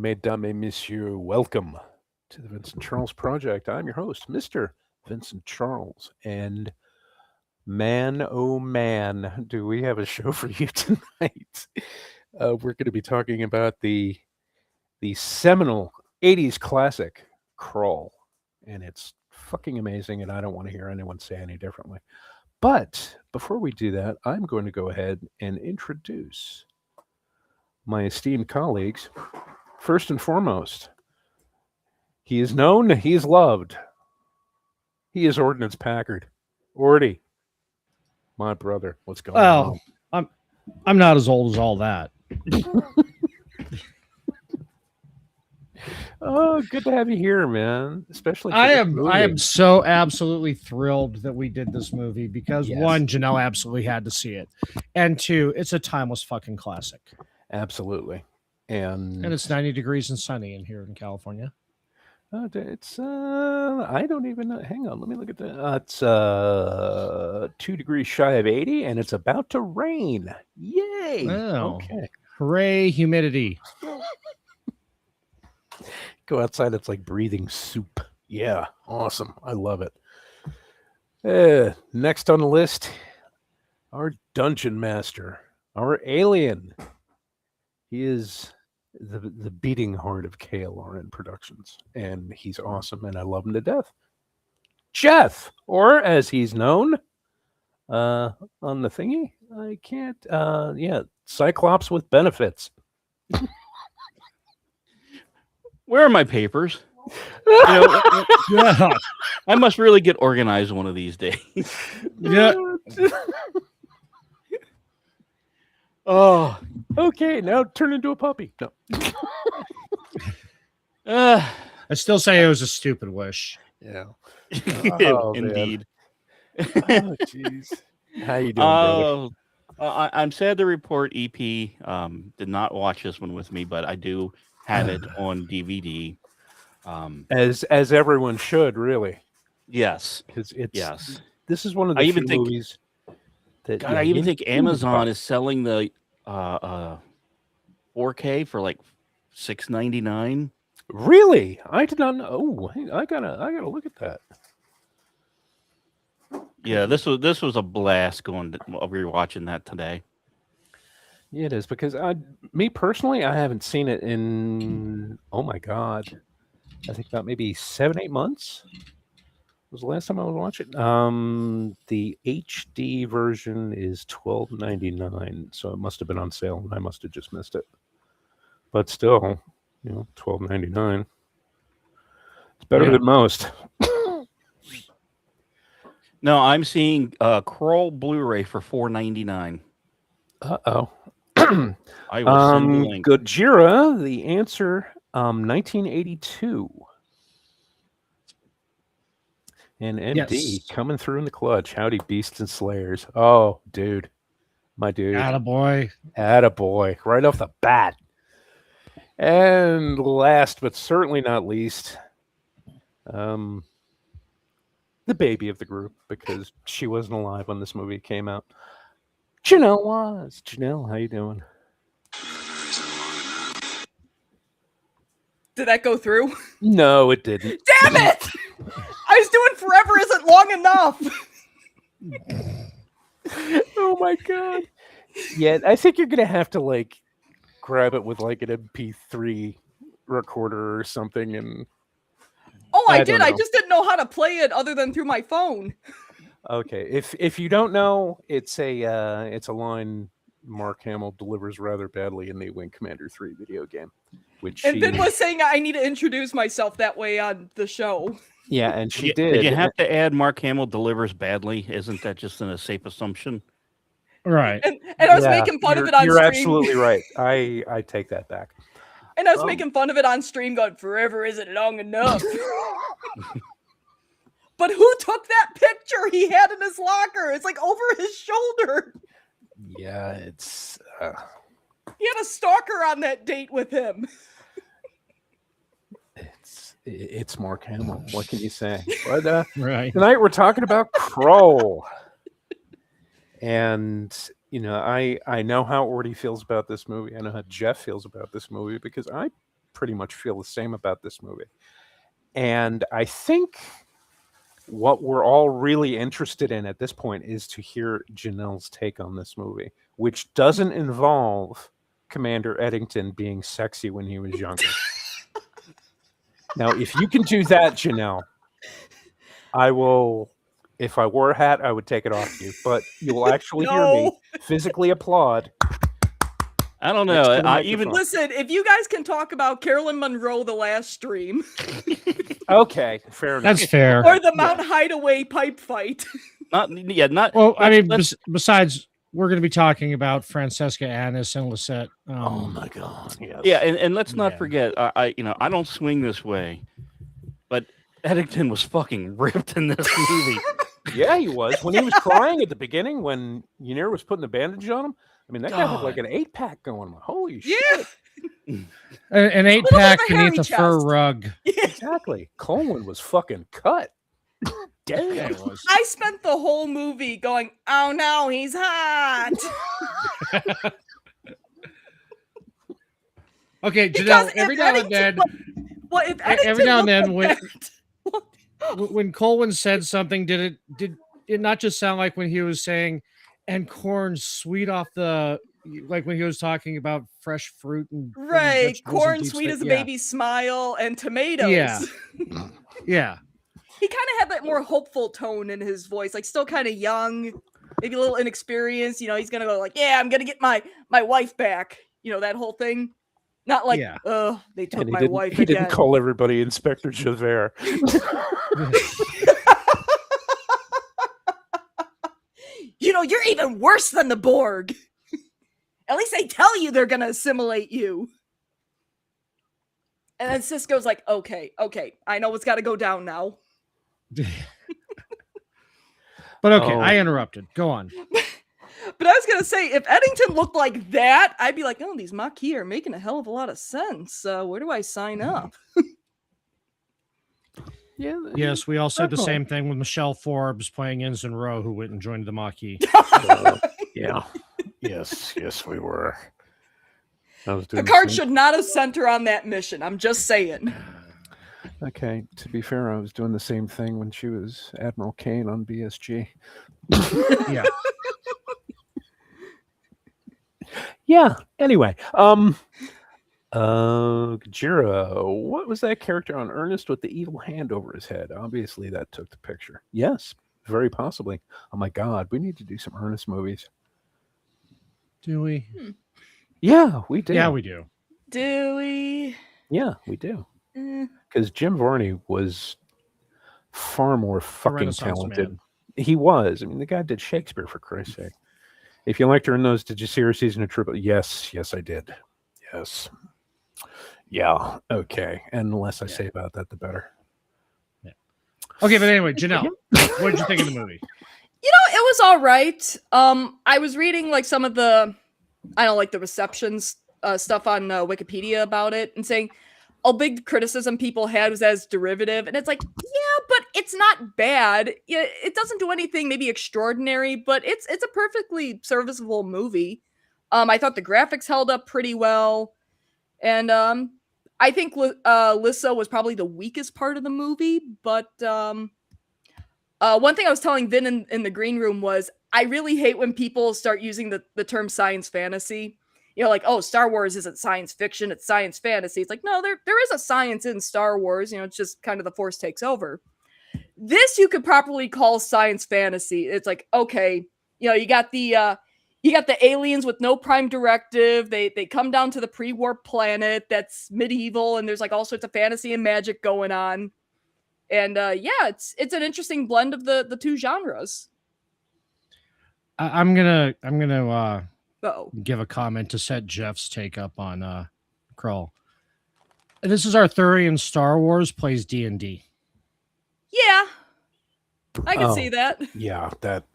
Mesdames et messieurs, welcome to the Vincent Charles Project. I'm your host, Mr. Vincent Charles. And man, oh man, do we have a show for you tonight. We're going to be talking about the seminal 80s classic, Crawl. And it's fucking amazing, and I don't want to hear anyone say any differently. But before we do that, I'm going to go ahead and introduce my esteemed colleagues. First and foremost, he is known, he is loved. He is Ordnance Packard. Ordy, my brother, what's going Well, on? I'm not as old as all that. Oh, good to have you here, man. Especially for I this am I movie. am so absolutely thrilled that we did this movie because Yes. one, Janelle absolutely had to see it, and two, it's a timeless fucking classic. Absolutely. And it's 90 degrees and sunny in here in California. it's I don't even know. Hang on, let me look at that. It's 2 degrees shy of 80, and it's about to rain. Yay! Oh. Okay. Hooray, humidity. Go outside, it's like breathing soup. Yeah, awesome. I love it. Next on the list, our dungeon master, our alien. He is the beating heart of KLRN Productions, and he's awesome, and I love him to death. Jeff, or as he's known on the thingy, I can't, Cyclops with benefits. Where are my papers? Yeah. I must really get organized one of these days. Yeah. Oh, Okay, now turn into a puppy. No. I still say it was a stupid wish. Yeah. Oh, man. indeed. Oh, jeez. How you doing, brother? I'm sad to report EP did not watch this one with me, but I do have it on DVD. As everyone should, really, Yes, because it's yes. this is one of I the even few think- movies that God, I even think Amazon is is selling the 4K for like $6.99. really. I did not know. Oh, I gotta look at that. Yeah, this was a blast going rewatching that today. Yeah, it is because me personally, I haven't seen it in oh my god, I think about maybe 7-8 months. Was the last time I was watching. The HD version is $12.99, so it must have been on sale, and I must have just missed it. But still, $12.99. It's better Yeah. than most. No, I'm seeing Crawl Blu-ray for $4.99. Uh-oh. I will send the link. Gojira, the answer, 1982. And MD Yes. coming through in the clutch. Howdy, beasts and slayers. Oh, dude. My dude. Attaboy. Attaboy. Right off the bat. And last but certainly not least, the baby of the group, because she wasn't alive when this movie came out. Janelle was. Janelle, how you doing? Did that go through? No, it didn't. Damn it! I was doing forever isn't long enough. Oh my god. Yeah, I think you're gonna have to like grab it with like an MP3 recorder or something, and Oh, I I don't did. I know. just didn't know how to play it other than through my phone. okay. If you don't know, it's a line Mark Hamill delivers rather badly in the Wing Commander 3 video game, which And she, Vin was saying I need to introduce myself that way on the show. yeah, and she Did you have to add Mark Hamill delivers badly? Isn't that just a safe assumption? Right. And I was Yeah, making fun of you're- it on You're stream. absolutely right. I take that back. And I was making fun of it on stream, going, forever isn't long enough. But who took that picture he had in his locker? It's like over his shoulder. Yeah, it's He had a stalker on that date with him. it's Mark Hamill. What can you say? But Right. tonight we're talking about Kroll. And I know how Orty feels about this movie. I know how Jeff feels about this movie because I pretty much feel the same about this movie. And I think what we're all really interested in at this point is to hear Janelle's take on this movie, which doesn't involve Commander Eddington being sexy when he was younger. Now, if you can do that, Janelle, I will. If I wore a hat, I would take it off you, but you will actually hear me physically applaud. I don't Next to know. the I even microphone. Listen, if you guys can talk about Carolyn Monroe the last stream, Okay, fair enough. That's fair. or the Mount Hideaway pipe fight. not Well, I mean, let's- besides, we're going to be talking about Francesca Annis and Lisette. Oh my God! Yes. yeah, and let's not Yeah. forget. I don't swing this way, but Eddington was fucking ripped in this movie. Yeah, he was. When he was crying at the beginning, when Ynir was putting the bandage on him, I mean, that guy had like an 8-pack going. Holy shit! Yeah. An little 8-pack bit of a hairy beneath a fur chest. rug. Exactly. Coleman was fucking cut. Damn. Yeah, it was. I spent the whole movie going, "Oh no, he's hot." Okay, Because Janelle, every if now and Eddington- then, Well, if every Eddington now and looked then like when Colwyn said something, did it not just sound like when he was saying, and corn sweet off the, like when he was talking about fresh fruit and right, vegetables and corn deep sweet steak? as a Yeah. baby smile and tomatoes. Yeah. Yeah. He kind of had that more hopeful tone in his voice, like still kind of young, maybe a little inexperienced. He's gonna go like, "Yeah, I'm gonna get my wife back." That whole thing. Not like, Yeah. "Oh, they took And my wife he again." didn't call everybody Inspector Javert. You're even worse than the Borg. At least they tell you they're gonna assimilate you. And then Cisco's like, okay, I know what's got to go down now. But okay, Oh. I interrupted. Go on. But I was gonna say, if Eddington looked like that, I'd be like, "Oh, these Maquis are making a hell of a lot of sense. Where do I sign up?" Yeah. Yes, we all said the Okay. same thing with Michelle Forbes playing Ensign Rowe, who went and joined the Maquis. Yeah. Yes, we were. I was doing the Picard same- should not have sent her on that mission. I'm just saying. Okay, to be fair, I was doing the same thing when she was Admiral Kane on BSG. Yeah. Yeah. Anyway, Gajira, what was that character on Ernest with the evil hand over his head? Obviously, that took the picture. Yes, very possibly. Oh my God, we need to do some Ernest movies. Do we? Yeah, we do. Yeah, we do. Do we? Yeah, we do. Eh. Because Jim Varney was far more fucking Renaissance talented. man. He was. I mean, the guy did Shakespeare, for Christ's sake. If you liked her in those, did you see her season of Triple? Yes, I did. Yes. Yeah. Okay. And the less I say about that, the better. Okay, but anyway, Janelle, what did you think of the movie? It was all right. I was reading like some of the, I don't like the receptions stuff on Wikipedia about it, and saying a big criticism people had was as derivative, and it's like, yeah, but it's not bad. Yeah, it doesn't do anything maybe extraordinary, but it's a perfectly serviceable movie. I thought the graphics held up pretty well, and I think Lissa was probably the weakest part of the movie, but one thing I was telling Vin in the green room was I really hate when people start using the term science fantasy. Like, oh, Star Wars isn't science fiction, it's science fantasy. It's like, no, there is a science in Star Wars. It's just kind of the Force takes over. This you could properly call science fantasy. It's like, okay, you got the aliens with no prime directive. They come down to the pre-warp planet that's medieval, and there's like all sorts of fantasy and magic going on. And it's an interesting blend of the two genres. I'm gonna Oh, give a comment to set Jeff's take up on Krull. This is Arthurian Star Wars plays D&D. yeah, I can Oh. see that. Yeah. That.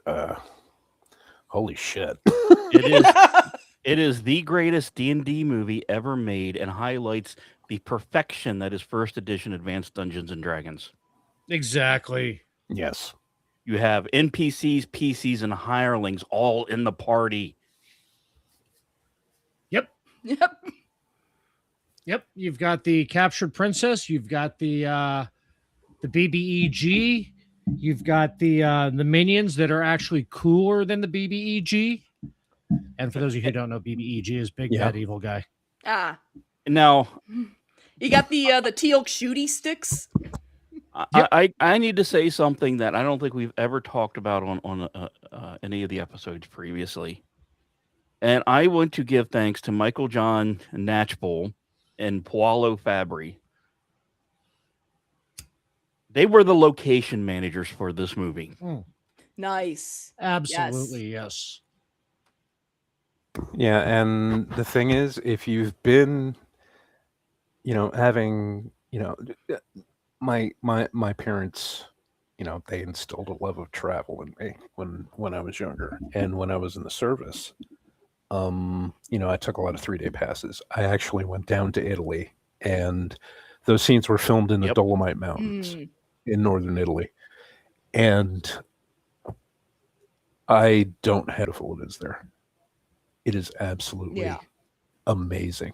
Holy shit. It is the greatest D&D movie ever made, and highlights the perfection that is first edition Advanced Dungeons and Dragons. Exactly. Yes. You have NPCs, PCs, and hirelings all in the party. Yep. Yep, you've got the captured princess. You've got the BBEG. You've got the minions that are actually cooler than the BBEG. And for those of you who don't know, BBEG is Big Yeah. Bad Evil Guy. Ah, Now, you got the teal shooty sticks. I need to say something that I don't think we've ever talked about on any of the episodes previously. And I want to give thanks to Michael John Natchbull and Paolo Fabri. They were the location managers for this movie. Nice. Absolutely, yes. Yeah, and the thing is, if you've been, having, my parents, they instilled a love of travel in me when I was younger, and when I was in the service, I took a lot of 3-day passes. I actually went down to Italy, and those scenes were filmed in the Yep. Dolomite Mountains in northern Italy, and I don't how beautiful it is there. It is absolutely amazing.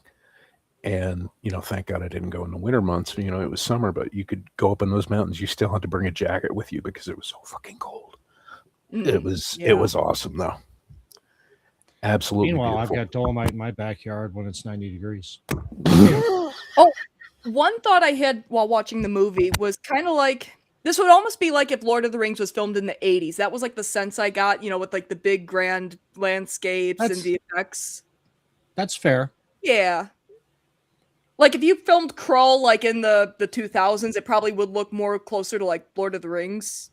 And, thank God I didn't go in the winter months. It was summer, but you could go up in those mountains. You still had to bring a jacket with you because it was so fucking cold. It was awesome, though. Absolutely Meanwhile, beautiful. I've got Dolomite in my backyard when it's 90 degrees. One thought I had while watching the movie was kind of like, this would almost be like if Lord of the Rings was filmed in the 80s. That was like the sense I got, with like the big grand landscapes and the effects. That's fair. Yeah. Like if you filmed Krull like in the 2000s, it probably would look more closer to like Lord of the Rings,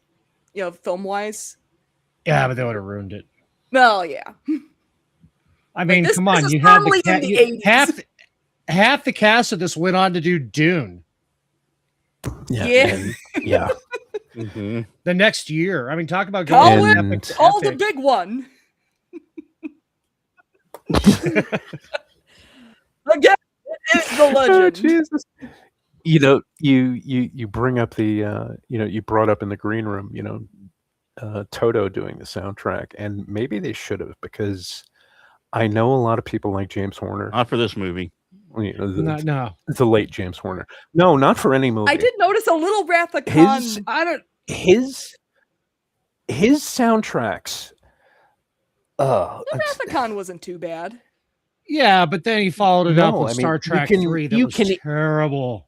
film-wise. Yeah, but they would have ruined it. Well, yeah. I mean, this, come on, this you is had firmly in the 80s. half the cast of this went on to do Dune Yeah. Mm-hmm. the next year. I mean, talk about Call going it, call the big one. Again, it is the legend. Oh, Jesus. You bring up the you brought up in the green room, Toto doing the soundtrack, and maybe they should have, because I know a lot of people like James Horner. Not for this movie. No. The late James Horner. No, not for any movie. I did notice a little Wrath of Khan. His soundtracks. The Wrath of Khan wasn't too bad. Yeah, but then he followed it up with I mean, Star Trek 3 that was terrible.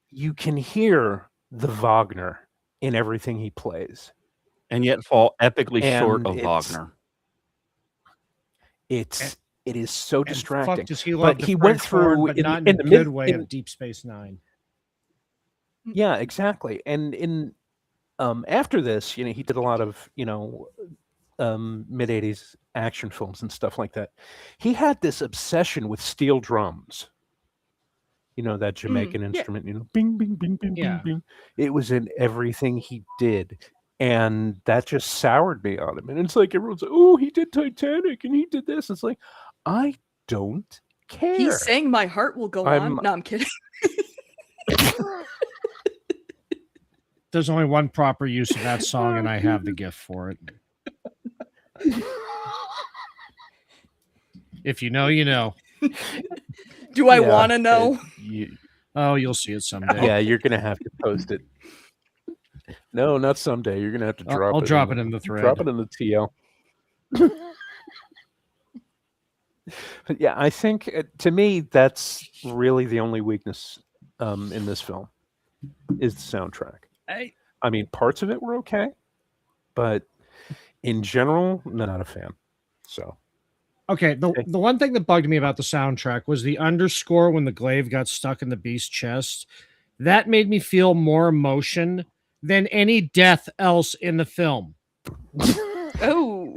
You can hear the Wagner in everything he plays, and yet fall epically short of it's- Wagner. It is so distracting. Fuck, does he love But the he French went through horn, but not in in the the mid- midway in- of Deep Space Nine. Yeah, exactly. And in after this, he did a lot of mid '80s action films and stuff like that. He had this obsession with steel drums. That Jamaican instrument. Bing, bing, bing, bing, Yeah. bing, bing. It was in everything he did, and that just soured me on him. And it's like everyone's like, "Oh, he did Titanic, and he did this." It's like, I don't care. He's saying "My Heart Will Go On." No, I'm kidding. There's only one proper use of that song, and I have the gift for it. If you know, you know. Do I want to know? You'll see it someday. Yeah, you're gonna have to post it. No, not someday. You're gonna have to drop it. I'll drop it in the thread. Drop it in the TL. But yeah, I think to me that's really the only weakness in this film is the soundtrack. I mean, parts of it were okay, but in general, not a fan. So. Okay, the one thing that bugged me about the soundtrack was the underscore when the glaive got stuck in the beast's chest. That made me feel more emotion than any death else in the film. Oh.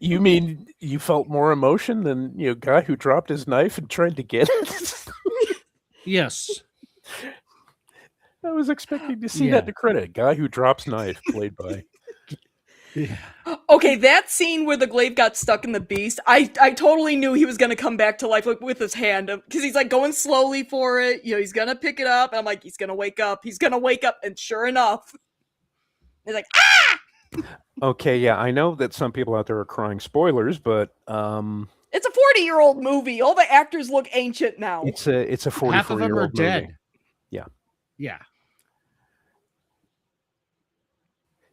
You mean you felt more emotion than guy who dropped his knife and tried to get it? Yes. I was expecting to see that in the credit. Guy who drops knife, played by. Yeah. Okay, that scene where the glaive got stuck in the beast, I totally knew he was gonna come back to life with his hand, because he's like going slowly for it. He's gonna pick it up, and I'm like, he's gonna wake up. He's gonna wake up, and sure enough, he's like, ah! Okay, yeah, I know that some people out there are crying spoilers, but It's a 40-year-old movie. All the actors look ancient now. It's a Half of them are 44-year-old movie. dead. Yeah. Yeah.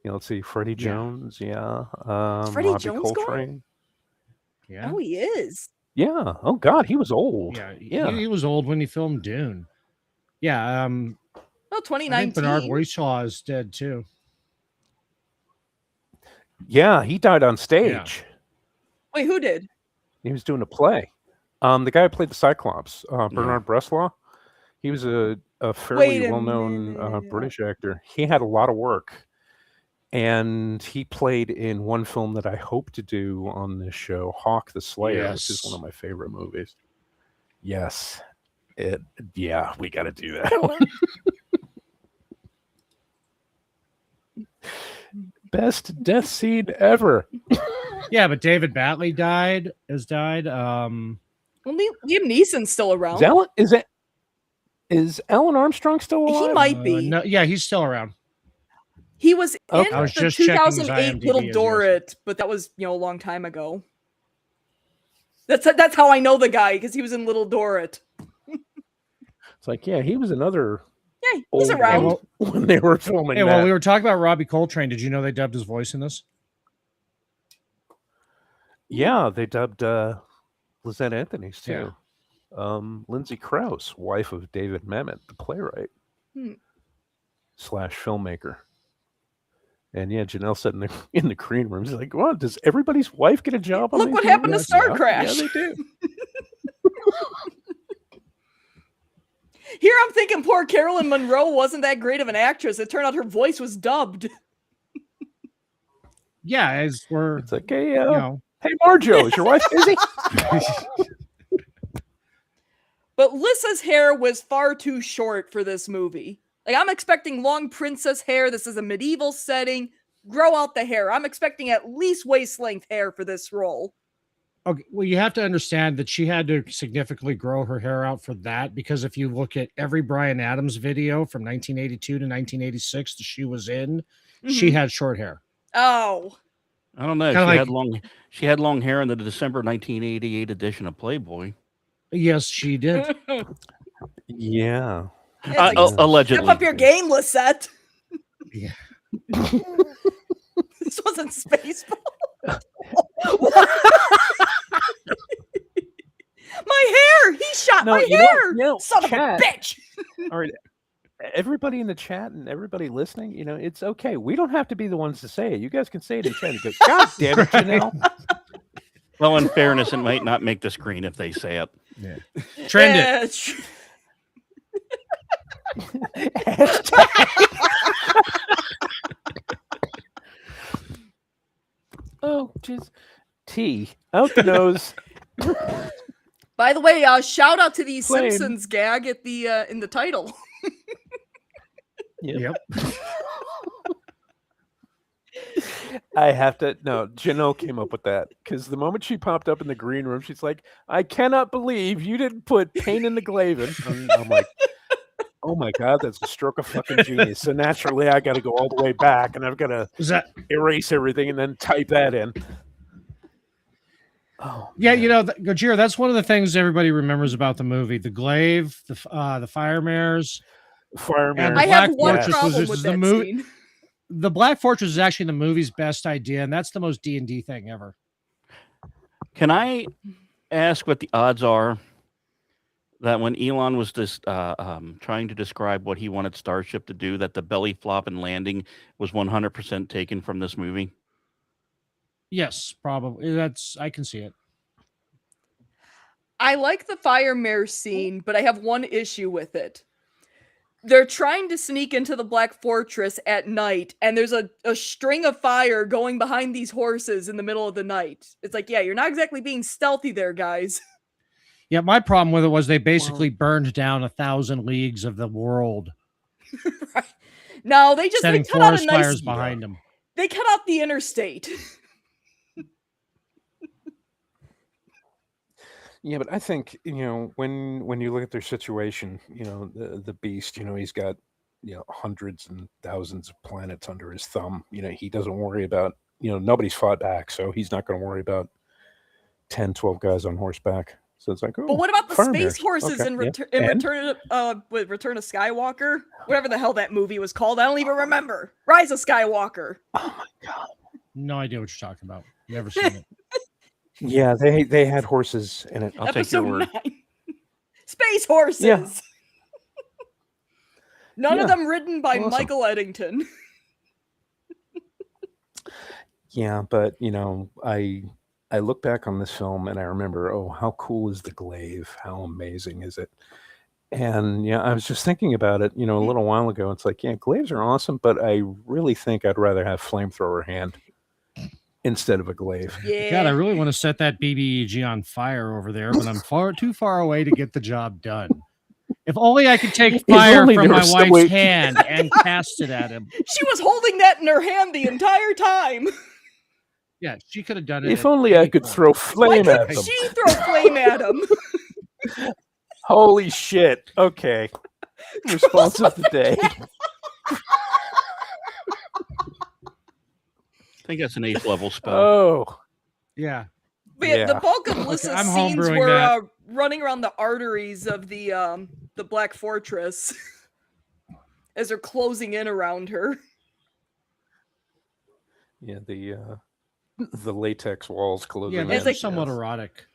Let's see, Freddie Yeah. Jones, yeah. Freddie Robbie Jones gone? Coltrane. Yeah. Oh, he is. Yeah. Oh God, he was old. Yeah. Yeah. He was old when he filmed Dune. Yeah. Oh, I 2019. think Bernard Weishaw is dead too. Yeah, he died on stage. Wait, who did? He was doing a play. The guy who played the Cyclops, Bernard Bresslaw, he was a fairly Wait a well-known minute. British actor. He had a lot of work, and he played in one film that I hope to do on this show, Hawk the Slayer, which is one Yes. of my favorite movies. Yes, yeah, we got to do that one. Best death scene ever. Yeah, but David Batley has died. Well, Liam Neeson's still around. Is Alan Armstrong still alive? He might be. No, yeah, he's still around. He was Okay. in I was the just checking his 2008 IMDb Little as Dorrit, but that was a long time ago. That's how I know the guy, because he was in Little Dorrit. It's like, yeah, he was another Yeah, he's old around. one when they were filming Hey, that. well, we were talking about Robbie Coltrane. Did you know they dubbed his voice in this? Yeah, they dubbed Lizette Anthony's too. Lindsay Krause, wife of David Mamet, the playwright / filmmaker. And yeah, Janelle said in the green room, she's like, "Well, does everybody's wife get a job on Look these what happened to movies?" Star Yeah, Crash. Yeah, they do. Here I'm thinking poor Carolyn Monroe wasn't that great of an actress. It turned out her voice was dubbed. Yeah, as we're It's like, hey, you know, hey, Marjo, is your wife busy? But Lissa's hair was far too short for this movie. Like, I'm expecting long princess hair. This is a medieval setting. Grow out the hair. I'm expecting at least waist-length hair for this role. okay, well, you have to understand that she had to significantly grow her hair out for that, because if you look at every Bryan Adams video from 1982 to 1986 that she was in, she had short hair. Oh. I don't know. She had long hair in the December 1988 edition of Playboy. Yes, she did. Yeah. It's like, Allegedly. step up your game, Lisette. Yeah. This wasn't Spaceball. My hair! He shot my hair! Son chat, of a bitch! All right. Everybody in the chat and everybody listening, it's okay. We don't have to be the ones to say it. You guys can say it in chat. And go, God damn it, Janelle. Well, in fairness, it might not make the screen if they say it. Yeah. Trend it. Oh, jeez. T out the nose. By the way, shout out to the Flame. Simpsons gag at the in the title. Yep. I have to. No, Janelle came up with that because the moment she popped up in the green room, she's like, "I cannot believe you didn't put pain in the GLAIVE-IN." And I'm like, "Oh my god, that's a stroke of fucking genius." So naturally, I got to go all the way back, and I've got to erase everything and then type that in. Oh, yeah, Gojira, that's one of the things everybody remembers about the movie: the glaive, the fire mares. Fireman. I have one Fortress problem with that scene. The Black Fortress is actually the movie's best idea, and that's the most D&D thing ever. Can I ask what the odds are that when Elon was just trying to describe what he wanted Starship to do, that the belly flop and landing was 100% taken from this movie? Yes, probably. I can see it. I like the fire mare scene, but I have one issue with it. They're trying to sneak into the Black Fortress at night, and there's a string of fire going behind these horses in the middle of the night. It's like, yeah, you're not exactly being stealthy there, guys. Yeah, my problem with it was they basically burned down 1,000 leagues of the world. Right. No, they setting cut out forest a nice fires behind them. They cut out the interstate. Yeah, but I think when you look at their situation, the beast, he's got hundreds and thousands of planets under his thumb. He doesn't worry about nobody's fought back, so he's not going to worry about 10, 12 guys on horseback. So it's like, oh, But what about the farm space hares. horses Okay, in, yeah. Return of Skywalker? Whatever the hell that movie was called. I don't even remember. Rise of Skywalker. Oh my god. No idea what you're talking about. Never seen it. Yeah, they had horses in it. I'll take your Episode word. 9. Space horses. Yeah. None Yeah. of them written by Awesome. Michael Eddington. Yeah, but I look back on this film and I remember, oh, how cool is the glaive? How amazing is it? And yeah, I was just thinking about it, a little while ago. It's like, yeah, glaives are awesome, but I really think I'd rather have flamethrower hand instead of a glaive. Yeah. God, I really want to set that BBEG on fire over there, but I'm too far away to get the job done. If only I could take fire only from there my was still wife's wait- hand and cast it at him. She was holding that in her hand the entire time. Yeah, she could have done it. If at only I any could point. throw Why flame at couldn't them. she throw flame at him? Holy shit. Okay. Responsive today. I think that's an 8th level spell. Oh. Yeah. But yeah, the Yeah. bulk of Lissa's I'm scenes homebrewing were that. running around the arteries of the Black Fortress as they're closing in around her. Yeah, the latex walls closing. Yeah, in, those are somewhat yes. erotic.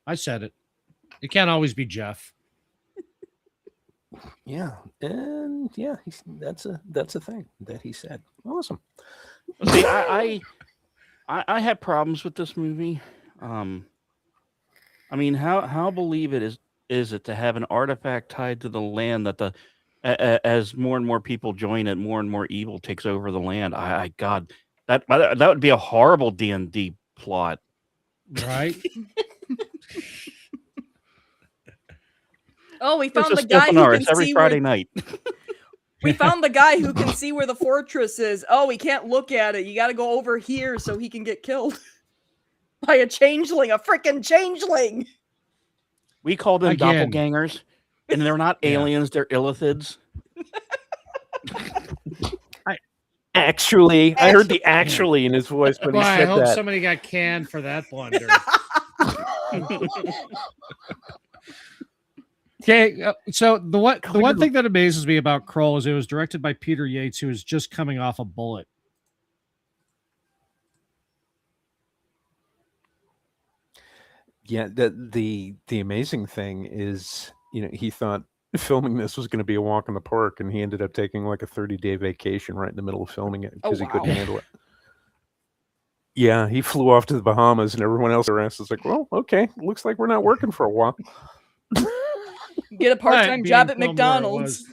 I said it. It can't always be Jeff. Yeah, and yeah, that's a thing that he said. Awesome. See, I had problems with this movie. I mean, how believe it is it to have an artifact tied to the land that as more and more people join it, more and more evil takes over the land. God, that would be a horrible D&D plot. Right? Oh, we There's found a the guy who Stephanor. can It's every see Friday where, night. we found the guy who can see where the fortress is. Oh, he can't look at it. You got to go over here so he can get killed by a changeling, a freaking changeling. We call them Again. doppelgangers, and they're not Yeah. aliens; they're illithids. Actually, I heard the actually in his voice when Boy, he I said hope that. somebody got canned for that blunder. Okay, so the one thing that amazes me about Kroll is it was directed by Peter Yates, who was just coming off a Bullet. Yeah, the amazing thing is, he thought filming this was going to be a walk in the park, and he ended up taking like a 30-day vacation right in the middle of filming it because he couldn't wow. handle it. Yeah, he flew off to the Bahamas, and everyone else around was like, "Well, okay, looks like we're not working for a while." Get a part-time Right, job being at filmed where it McDonald's.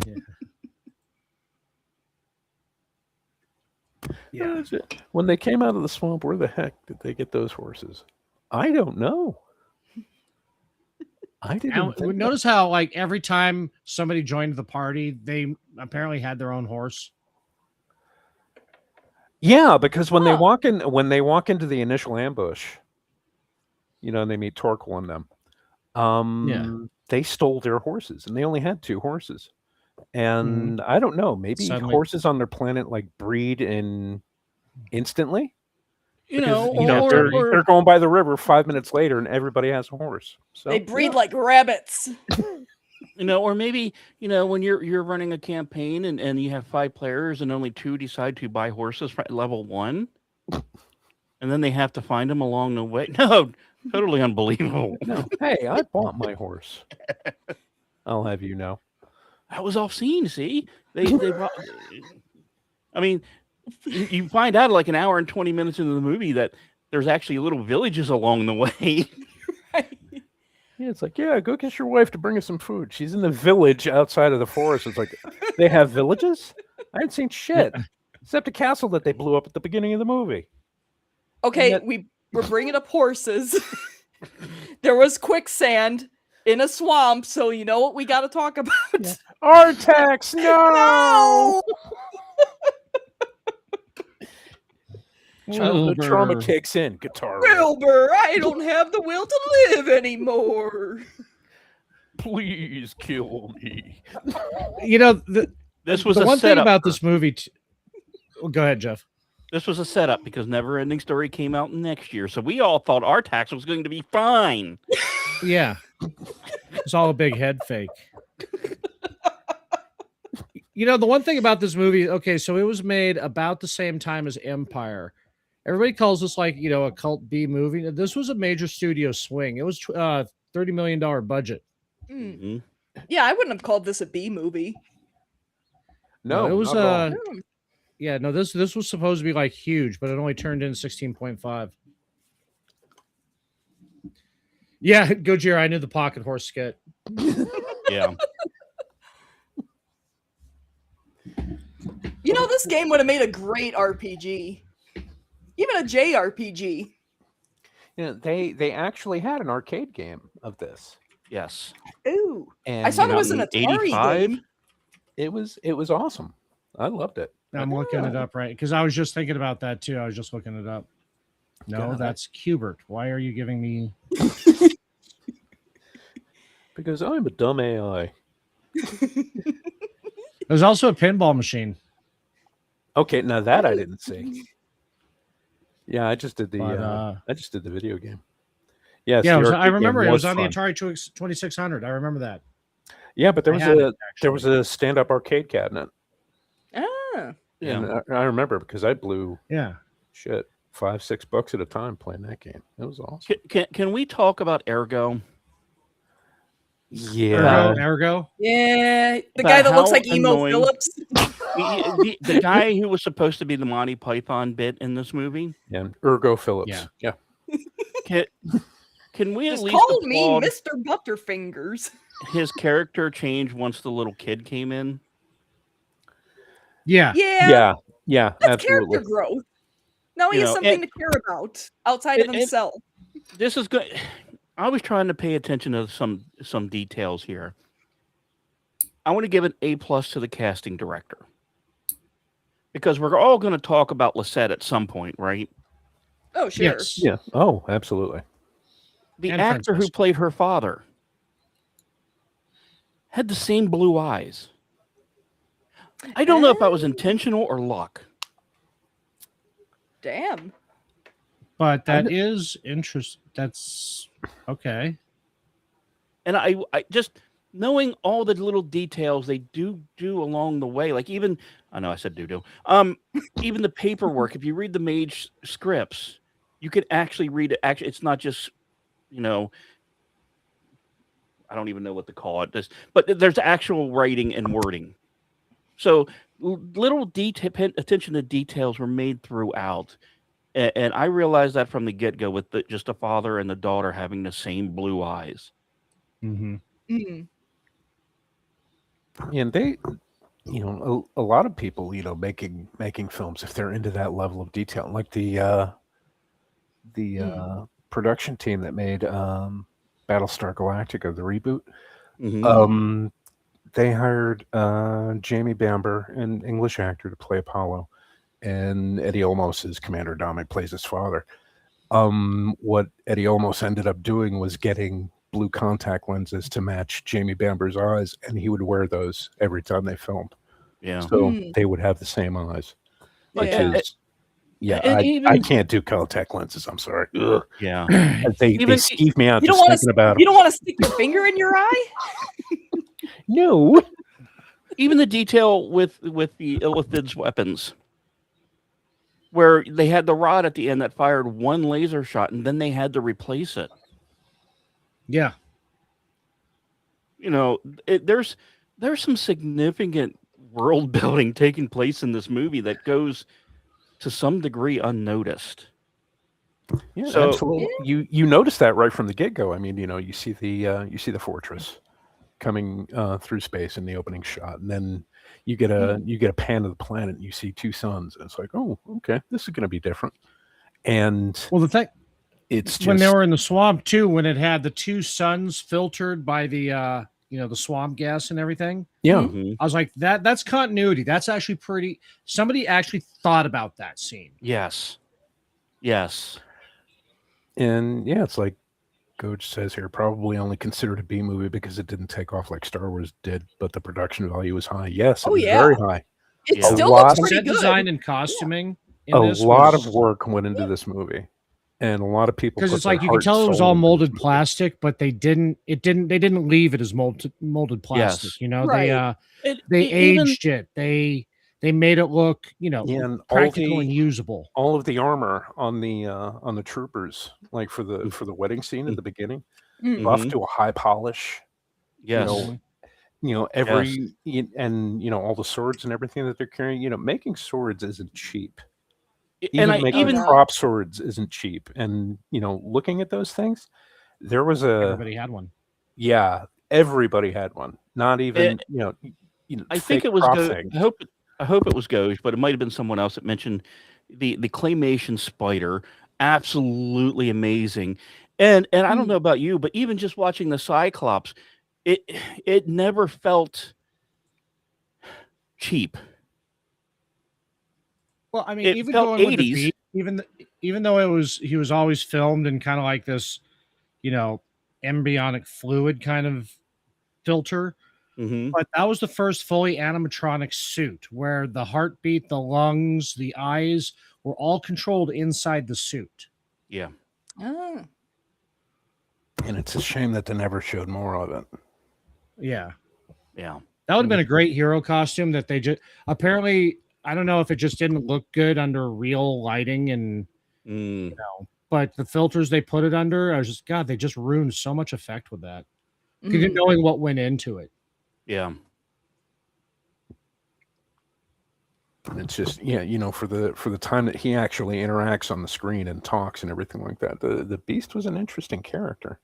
was. Yeah. That's it. When they came out of the swamp, where the heck did they get those horses? I don't know. I didn't. Now, think notice how like every time somebody joined the party, they apparently had their own horse. Yeah, because when they Huh. walk into the initial ambush, and they meet Torquil and them. They stole their horses, and they only had 2 horses. And I don't know, maybe Suddenly- horses on their planet like breed in instantly. You Because, know, they're going by the river 5 minutes later, and everybody has a horse. So They breed like rabbits. or maybe when you're running a campaign and you have 5 players and only 2 decide to buy horses at level 1, and then they have to find them along the way. No, totally unbelievable. no, hey, I bought my horse. I'll have you know. That was off scene. See, they brought, I mean, you find out like an hour and 20 minutes into the movie that there's actually little villages along the way. Yeah, it's like, yeah, go get your wife to bring us some food. She's in the village outside of the forest. It's like, they have villages? I ain't seen shit except a castle that they blew up at the beginning of the movie. Okay, And we're bringing up horses. There was quicksand in a swamp, so you know what we got to talk about. Yeah. Artax, no! Childhood trauma Wilbur. kicks in. Guitar. riff. Wilbur, I don't have the will to live anymore. Please kill me. The This was the a one thing setup about for- this movie. Go ahead, Jeff. This was a setup because Neverending Story came out next year, so we all thought our tax was going to be fine. Yeah. It's all a big head fake. You know, the one thing about this movie, okay, so it was made about the same time as Empire. Everybody calls this like, you know, a cult B movie. This was a major studio swing. It was $30 million budget. Mhm. Yeah, I wouldn't have called this a B movie. No, it was not at all. No. yeah, no, this was supposed to be like huge, but it only turned in 16.5. Yeah, Gojira, I knew the pocket horse skit. Yeah. You know, this game would have made a great RPG. Even a JRPG. You know, they actually had an arcade game of this. Yes. Ooh. And I saw you there know, was an in Atari 85? game. it was awesome. I loved it. I'm looking it up right because I was just thinking about that too. I was just looking it up. No, God. that's Cubert. Why are you giving me? Because I'm a dumb AI. There's also a pinball machine. Okay, now that I didn't see. Yeah, I just did the But, I just did the video game. Yes, yeah, the I arcade game remember it was on the fun. Atari 2600. I remember that. Yeah, but there I was had it, there was actually. a stand-up arcade cabinet. Ah. Yeah. And I remember because I blew Yeah. shit $5-6 at a time playing that game. It was awesome. Can we talk about Ergo? Yeah, Ergo. Yeah, the About guy that looks how like Emo annoying- Phillips. The guy who was supposed to be the Monty Python bit in this movie. and Ergo Phillips. Yeah. Can we at Just least call me applaud Mr. Butterfingers. his character change once the little kid came in? Yeah. Yeah, Yeah, that's absolutely. character growth. Now he You has know, something to care about outside of and- himself. This is good. I was trying to pay attention to some details here. I want to give an A+ to the casting director because we're all going to talk about Lisette at some point, right? Oh, sure. Yes. Yeah. Oh, absolutely. The And actor who Princess. played her father had the same blue eyes. I don't know if that was intentional or luck. Damn. But that is interesting. That's okay. And I just knowing all the little details they do along the way, like even I know I said do even the paperwork. If you read the mage scripts, you could actually read it. Actually, it's not just I don't even know what to call it. But there's actual writing and wording. So little attention to details were made throughout. And I realized that from the get-go with just the father and the daughter having the same blue eyes. Mm-hmm. Mm. And they, a lot of people, making films if they're into that level of detail, like the production team that made Battlestar Galactica, the reboot. Mm-hmm. They hired Jamie Bamber, an English actor, to play Apollo, and Eddie Olmos is Commander Dominic, plays his father. What Eddie Olmos ended up doing was getting blue contact lenses to match Jamie Bamber's eyes, and he would wear those every time they filmed. Yeah. So they would have the same eyes. Which Yeah. is, And I even- can't do contact lenses. I'm sorry. Ugh. Yeah. They Even- skeeve me out You just don't want thinking about You them. don't want to stick your finger in your eye? No. Even the detail with the Illithid's weapons, where they had the rod at the end that fired one laser shot, and then they had to replace it. Yeah. There's some significant world building taking place in this movie that goes to some degree unnoticed. Yeah, So- absolutely. You notice that right from the get-go. I mean, you see the fortress coming through space in the opening shot, and then you get a pan of the planet, and you see two suns, and it's like, oh, okay, this is going to be different. And Well, the thing it's just when they were in the swamp too, when it had the two suns filtered by the the swamp gas and everything, yeah, Mhm. I was like, that's continuity. That's actually pretty. Somebody actually thought about that scene. Yes. and yeah, it's like Goj says here, probably only considered a B movie because it didn't take off like Star Wars did, but the production value was high. Yes, it Oh, was yeah. very high. It Yeah. still A lot looks of- pretty Set good. design and costuming A this lot was- of work went into this movie, and a lot of people because put it's like their you could heart tell it and was soul all into molded this movie. plastic, but they didn't leave it as molded plastic. Yes. You know, Right. they Even aged it. They made it look, Yeah, and practical and usable. all of the armor on the troopers, like for the wedding scene at the beginning, Mm. buff Mhm. to a high polish. yes, Every and all the swords and everything that they're carrying. Making swords isn't cheap. and Even I making even no. prop swords isn't cheap. And looking at those things, there was Everybody had one. everybody had one. Not even I think fake it was prop Go. things. I hope it was Goj, but it might have been someone else that mentioned the claymation spider. Absolutely amazing, and I don't know about you, but even just watching the Cyclops, it never felt cheap. Well, I mean, It even felt going with the 80s. beat, even though he was always filmed in kind of like this, embryonic fluid kind of filter. Mhm. But that was the first fully animatronic suit where the heartbeat, the lungs, the eyes were all controlled inside the suit. Yeah. Ah. And it's a shame that they never showed more of it. Yeah. Yeah. That would have been a great hero costume that they just apparently, I don't know if it just didn't look good under real lighting and Mm. but the filters they put it under, I was just they just ruined so much effect with that. Mm. Knowing what went into it. Yeah. It's just for the time that he actually interacts on the screen and talks and everything like that, the Beast was an interesting character,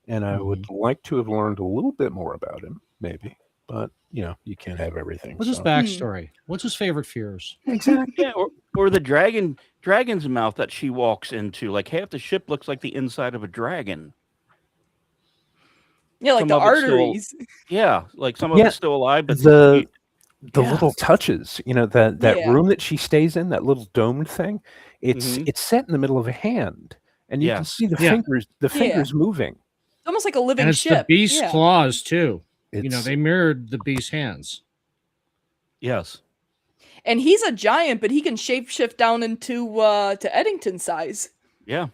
and I would like to have learned a little bit more about him, maybe. But you can't have everything. What's his backstory? What's his favorite fears? Exactly. Yeah, or the dragon's mouth that she walks into. Like half the ship looks like the inside of a dragon. Yeah, like Some the of it's still- arteries. Yeah, like some of it's still alive, but The yeah. little touches, that Yeah. room that she stays in, that little domed thing, it's Mhm. it's set in the middle of a hand, and you can Yes. see the Yeah. fingers moving. It's almost like a living And it's ship. the beast's Yeah. claws too. It's They mirrored the beast's hands. yes. And he's a giant, but he can shapeshift down into to Eddington size. Yeah.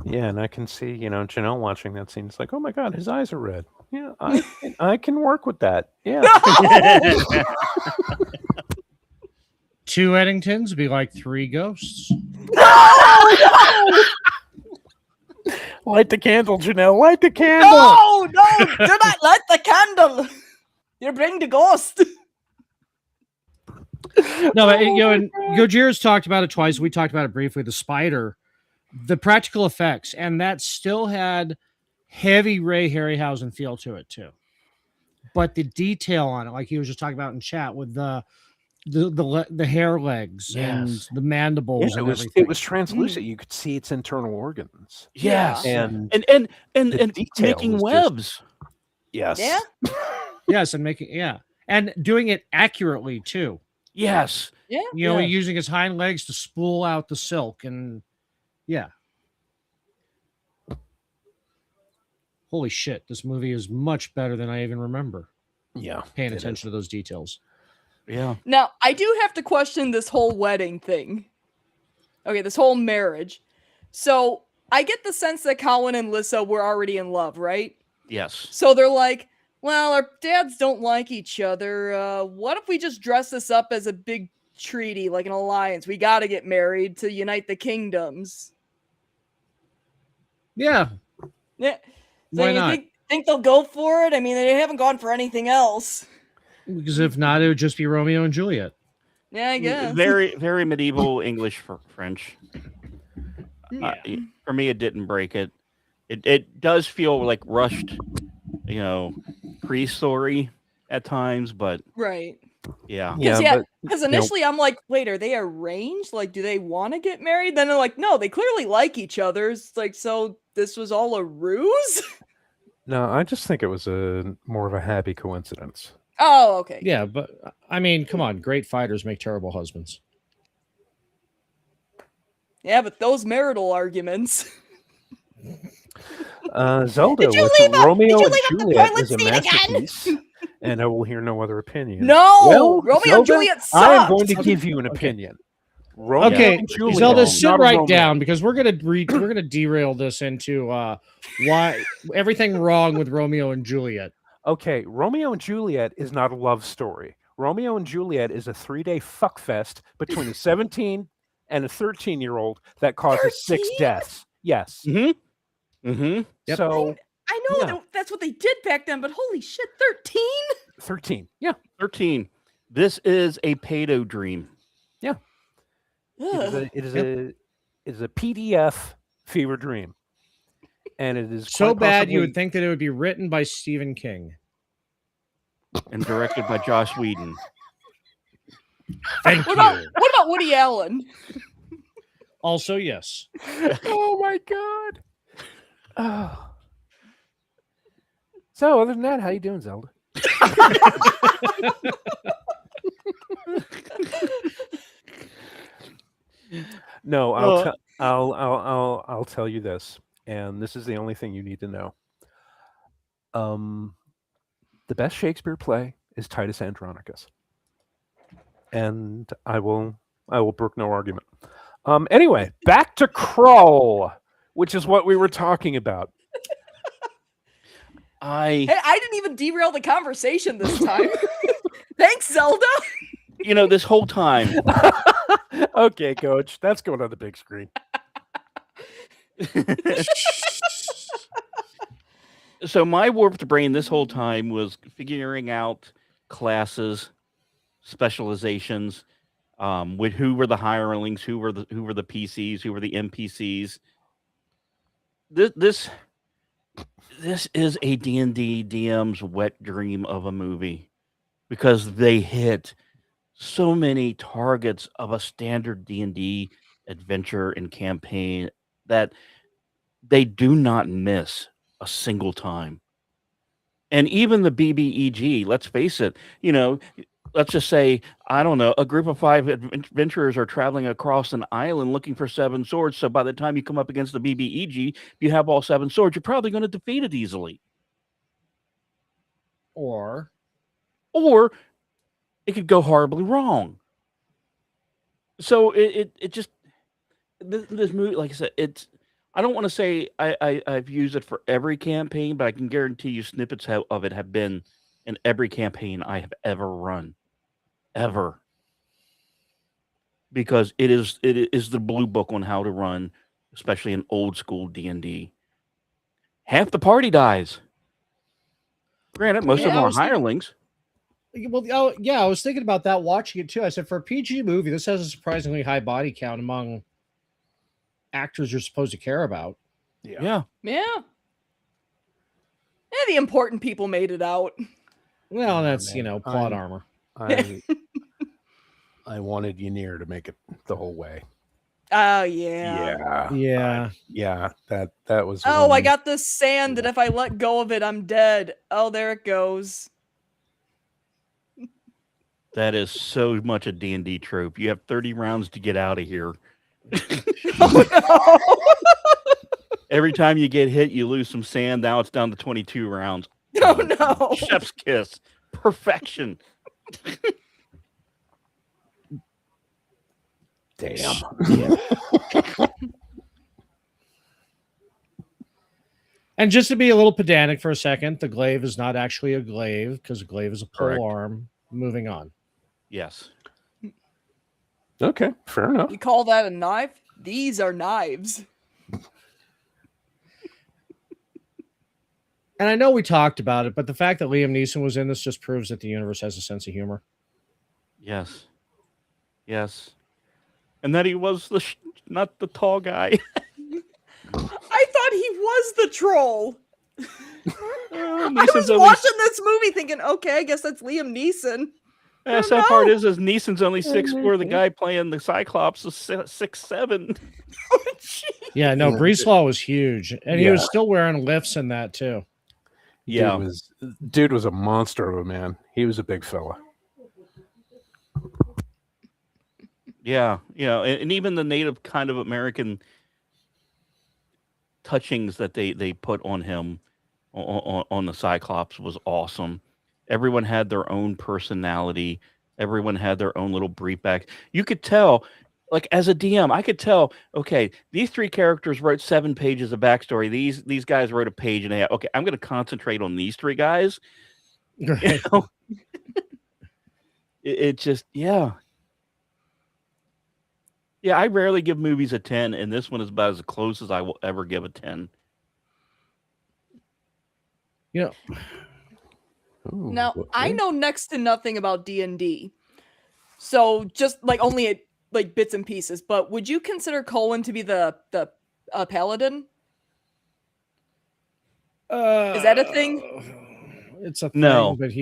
yeah, and I can see Janelle watching that scene. It's like, oh my god, his eyes are red. Yeah, I can work with that. Yeah. 2 Eddingtons would be like 3 ghosts. Light the candle, Janelle. Light the candle. No, do not light the candle. You bring the ghost. No, but and Gojira's talked about it twice. We talked about it briefly. The spider, the practical effects, and that still had heavy Ray Harryhausen feel to it too. But the detail on it, like he was just talking about in chat, with the hair legs and Yes. the mandibles Yeah, and everything. it was translucent. You could see its internal organs. Yes. And And the detail making was webs. yes. Yeah. Yes, and and doing it accurately too. Yes. Yeah. Using his hind legs to spool out the silk, and holy shit, this movie is much better than I even remember. Yeah. Paying it attention to those details. Yeah. Now, I do have to question this whole wedding thing. Okay, this whole marriage. So, I get the sense that Colin and Lissa were already in love, right? Yes. So they're like, well, our dads don't like each other. What if we just dress this up as a big treaty, like an alliance? We got to get married to unite the kingdoms. Yeah. Yeah. So Why you not? think they'll go for it? I mean, they haven't gone for anything else. Because if not, it would just be Romeo and Juliet. Yeah, I guess. Very, very medieval English for French. Yeah. For me, it didn't break it. It does feel like rushed, pre-story at times, but Right. yeah. Yeah. Because initially I'm like, wait, are they arranged? Like, do they want to get married? Then they're like, no, they clearly like each other. It's like, so this was all a ruse? No, I just think it was more of a happy coincidence. Oh, okay. Yeah, but I mean, come on, great fighters make terrible husbands. Yeah, but those marital arguments. Zelda Did you with leave Romeo did you and leave up the Juliet toilet is a seat again? masterpiece. and I will hear no other opinion. No, Well, Romeo and Zelda, Juliet I am going to sucked. give you an Okay. opinion. Romeo Okay, and Juliet Zelda, is sit not a right romance. down because we're gonna derail this into why everything wrong with Romeo and Juliet. Okay, Romeo and Juliet is not a love story. Romeo and Juliet is a 3-day fuckfest between a 17 and a 13-year-old that causes 6 13? deaths. Yes. Mm-hmm. Mm-hmm. Yep. So I know Yeah. that's what they did back then, but holy shit, 13? 13. Yeah. 13. This is a pedo dream. Ugh. It is a PDF fever dream. And it is So quite bad you possibly- would think that it would be written by Stephen King. And directed by Joss Whedon. Thank What you. about Woody Allen? Also, yes. Oh my god. Oh. So other than that, how you doing, Zelda? No, I'll tell you this, and this is the only thing you need to know. The best Shakespeare play is Titus Andronicus, and I will brook no argument. Anyway, back to Krull, which is what we were talking about. Hey, I didn't even derail the conversation this time. Thanks, Zelda. This whole time. Okay, Coach, that's going on the big screen. So my warped brain this whole time was figuring out classes, specializations, with who were the hirelings, who were the PCs, who were the NPCs. This is a D&D DM's wet dream of a movie because they hit so many targets of a standard D&D adventure and campaign that they do not miss a single time. And even the BBEG, let's face it, let's just say, I don't know, a group of 5 adventurers are traveling across an island looking for 7 swords. So by the time you come up against the BBEG, you have all 7 swords. You're probably going to defeat it easily. Or it could go horribly wrong. So it just, this movie, like I said, I don't want to say I've used it for every campaign, but I can guarantee you snippets of it have been in every campaign I have ever run. Ever. Because it is the blue book on how to run, especially in old school D&D. Half the party dies. Granted, most of them are hirelings. Well, I was thinking about that watching it too. I said for a PG movie, this has a surprisingly high body count among actors you're supposed to care about. Yeah. Yeah, the important people made it out. Well, that's man. plot armor. I wanted Ynir to make it the whole way. Oh yeah. Yeah. That was. Oh, one- I got this sand that if I let go of it, I'm dead. Oh, there it goes. That is so much a D&D trope. You have 30 rounds to get out of here. Oh Every time you get hit, you lose some sand. Now it's down to 22 rounds. no! Oh no! Chef's kiss. Perfection. Damn. And just to be a little pedantic for a second, the glaive is not actually a glaive because a glaive is a Correct. pole arm. Moving on. Yes. Okay, fair enough. You call that a knife? These are knives. And I know we talked about it, but the fact that Liam Neeson was in this just proves that the universe has a sense of humor. Yes. Yes. And that he was not the tall guy. I thought he was the troll. I was Neeson's watching this movie thinking, okay, I guess that's Liam Neeson. The sad part is Neeson's only 6'4". The guy playing the Cyclops is 6'7". Oh, jeez. Yeah, no, Breeslaw was huge. And he Yeah. was still wearing lifts in that too. Yeah. Dude was a monster of a man. He was a big fella. Yeah. And even the Native kind of American touchings that they put on him on the Cyclops was awesome. Everyone had their own personality. Everyone had their own little brief back. You could tell, like as a DM, I could tell. Okay, these 3 characters wrote 7 pages of backstory. These guys wrote a page and a half. Okay, I'm going to concentrate on these 3 guys. Right. You know? it just yeah. I rarely give movies a 10, and this one is about as close as I will ever give a 10. You know, Ooh, Now, I okay. know next to nothing about D&D. So just like only like bits and pieces, but would you consider Colin to be the paladin? Is that a thing? It's a No. thing, but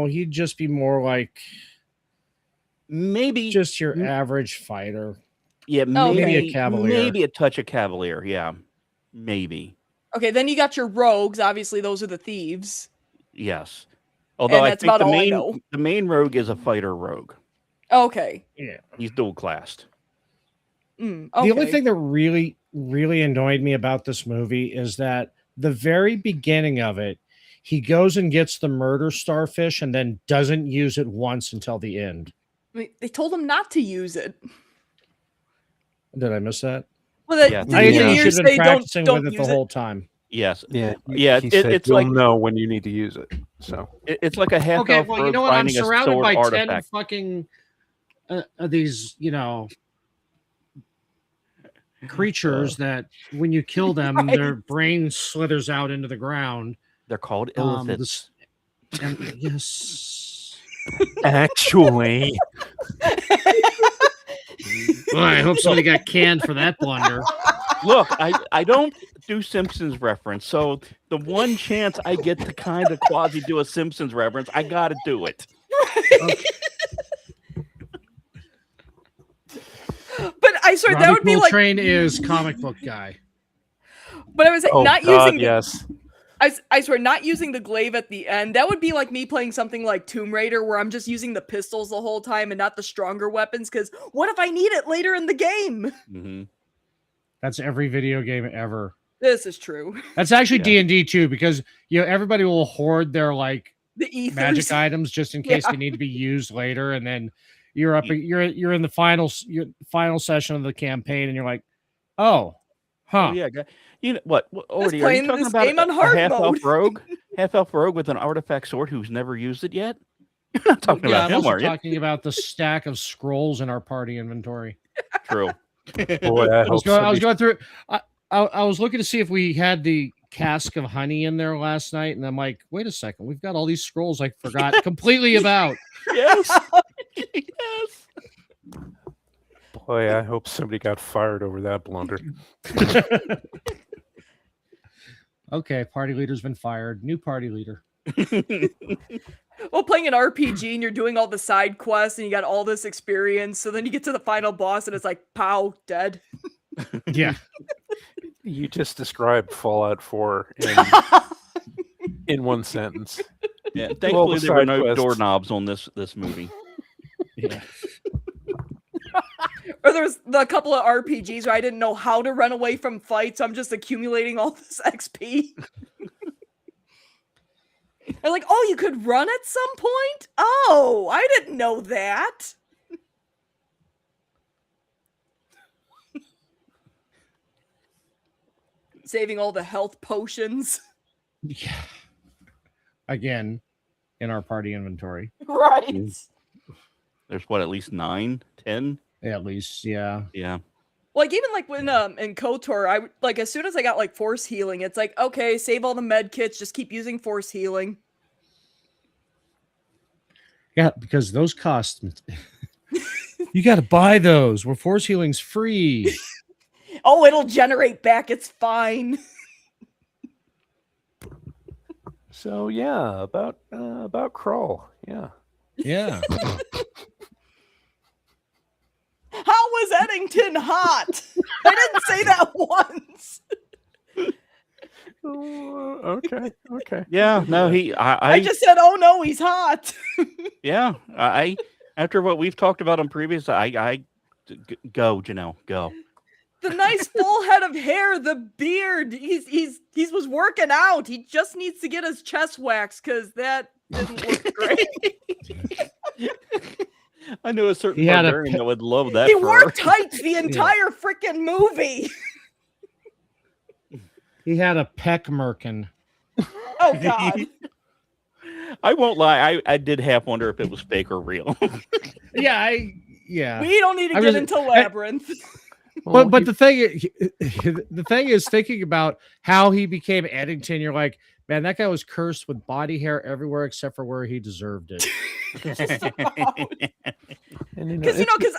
he'd just be more like Maybe just your average fighter. Yeah, Oh, okay. Maybe a cavalier. Maybe a touch of cavalier. Yeah, maybe. Okay, then you got your rogues. Obviously, those are the thieves. Yes. Although And I that's think about all I know. the main rogue is a fighter rogue. Okay. Yeah. He's dual classed. Okay. The only thing that really, really annoyed me about this movie is that the very beginning of it, he goes and gets the murder starfish and then doesn't use it once until the end. I mean, they told him not to use it. Did I miss that? Well, Yeah. did I the think he engineer should have been say practicing don't with it use the whole time. Yes. Yeah, Yeah, He said it's you'll like know when you need to use it. So it's like a half Okay, elf well, you rogue know what? I'm finding a surrounded sword by 10 artifact. fucking these, creatures that when you kill them, Right. their brain slithers out into the ground. They're called Um, illithids. And yes. actually, Well, I hope somebody got canned for that blunder. Look, I don't do Simpsons reference, so the one chance I get to kind of quasi do a Simpsons reference, I got to do it. But I swear that Robbie would be like. Coltrane is comic book guy. But I was oh not God, using. yes. I swear, not using the glaive at the end. That would be like me playing something like Tomb Raider, where I'm just using the pistols the whole time and not the stronger weapons. Because what if I need it later in the game? Mm-hmm. That's every video game ever. This is true. That's actually Yeah. D&D too, because everybody will hoard their like The ethers. magic items just in case Yeah. they need to be used later, and then you're in the final session of the campaign, and you're like, oh, huh. Oh yeah, you know what? Already, are you playing talking this about game on a hard half elf mode. rogue with an artifact sword who's never used it yet? You're not talking Yeah, about I'm him, also are you? talking about the stack of scrolls in our party inventory. True. Boy, I I was hope going through. I was looking to see if we had the cask of honey in there last night, and I'm like, wait a second, we've got all these scrolls I forgot completely about. Yes. Yes. Boy, I hope somebody got fired over that blunder. Okay, party leader's been fired. New party leader. Well, playing an RPG and you're doing all the side quests and you got all this experience, so then you get to the final boss and it's like, pow, dead. Yeah. You just described Fallout 4 in one sentence. Yeah. Well, Thankfully, the there were side no quests. doorknobs on this movie. Yeah. Or there's the couple of RPGs where I didn't know how to run away from fights, so I'm just accumulating all this XP. They're like, oh, you could run at some point? Oh, I didn't know that. Saving all the health potions. Yeah. Again, in our party inventory. Right. There's what, at least 9, 10? At least, yeah. Yeah. Like even like when in KOTOR, I like as soon as I got like force healing, it's like, okay, save all the med kits, just keep using force healing. Yeah, because those cost. You got to buy those. Where force healing's free. Oh, it'll generate back, it's fine. So yeah, about Crawl. Yeah. Yeah. How was Eddington hot? I didn't say that once. Okay. Yeah. No, I just said, oh no, he's hot. yeah. I after what we've talked about on previous, go, Janelle, go. The nice full head of hair, the beard. He was working out. He just needs to get his chest waxed because that didn't look great. I knew a certain He had a barbarian that would love that. He fur. wore tights the entire freaking movie. He had a peck merkin. Oh God. I won't lie. I did half wonder if it was fake or real. Yeah, We don't need to get into Labyrinth. But the thing is thinking about how he became Eddington. You're like, man, that guy was cursed with body hair everywhere except for where he deserved it. Because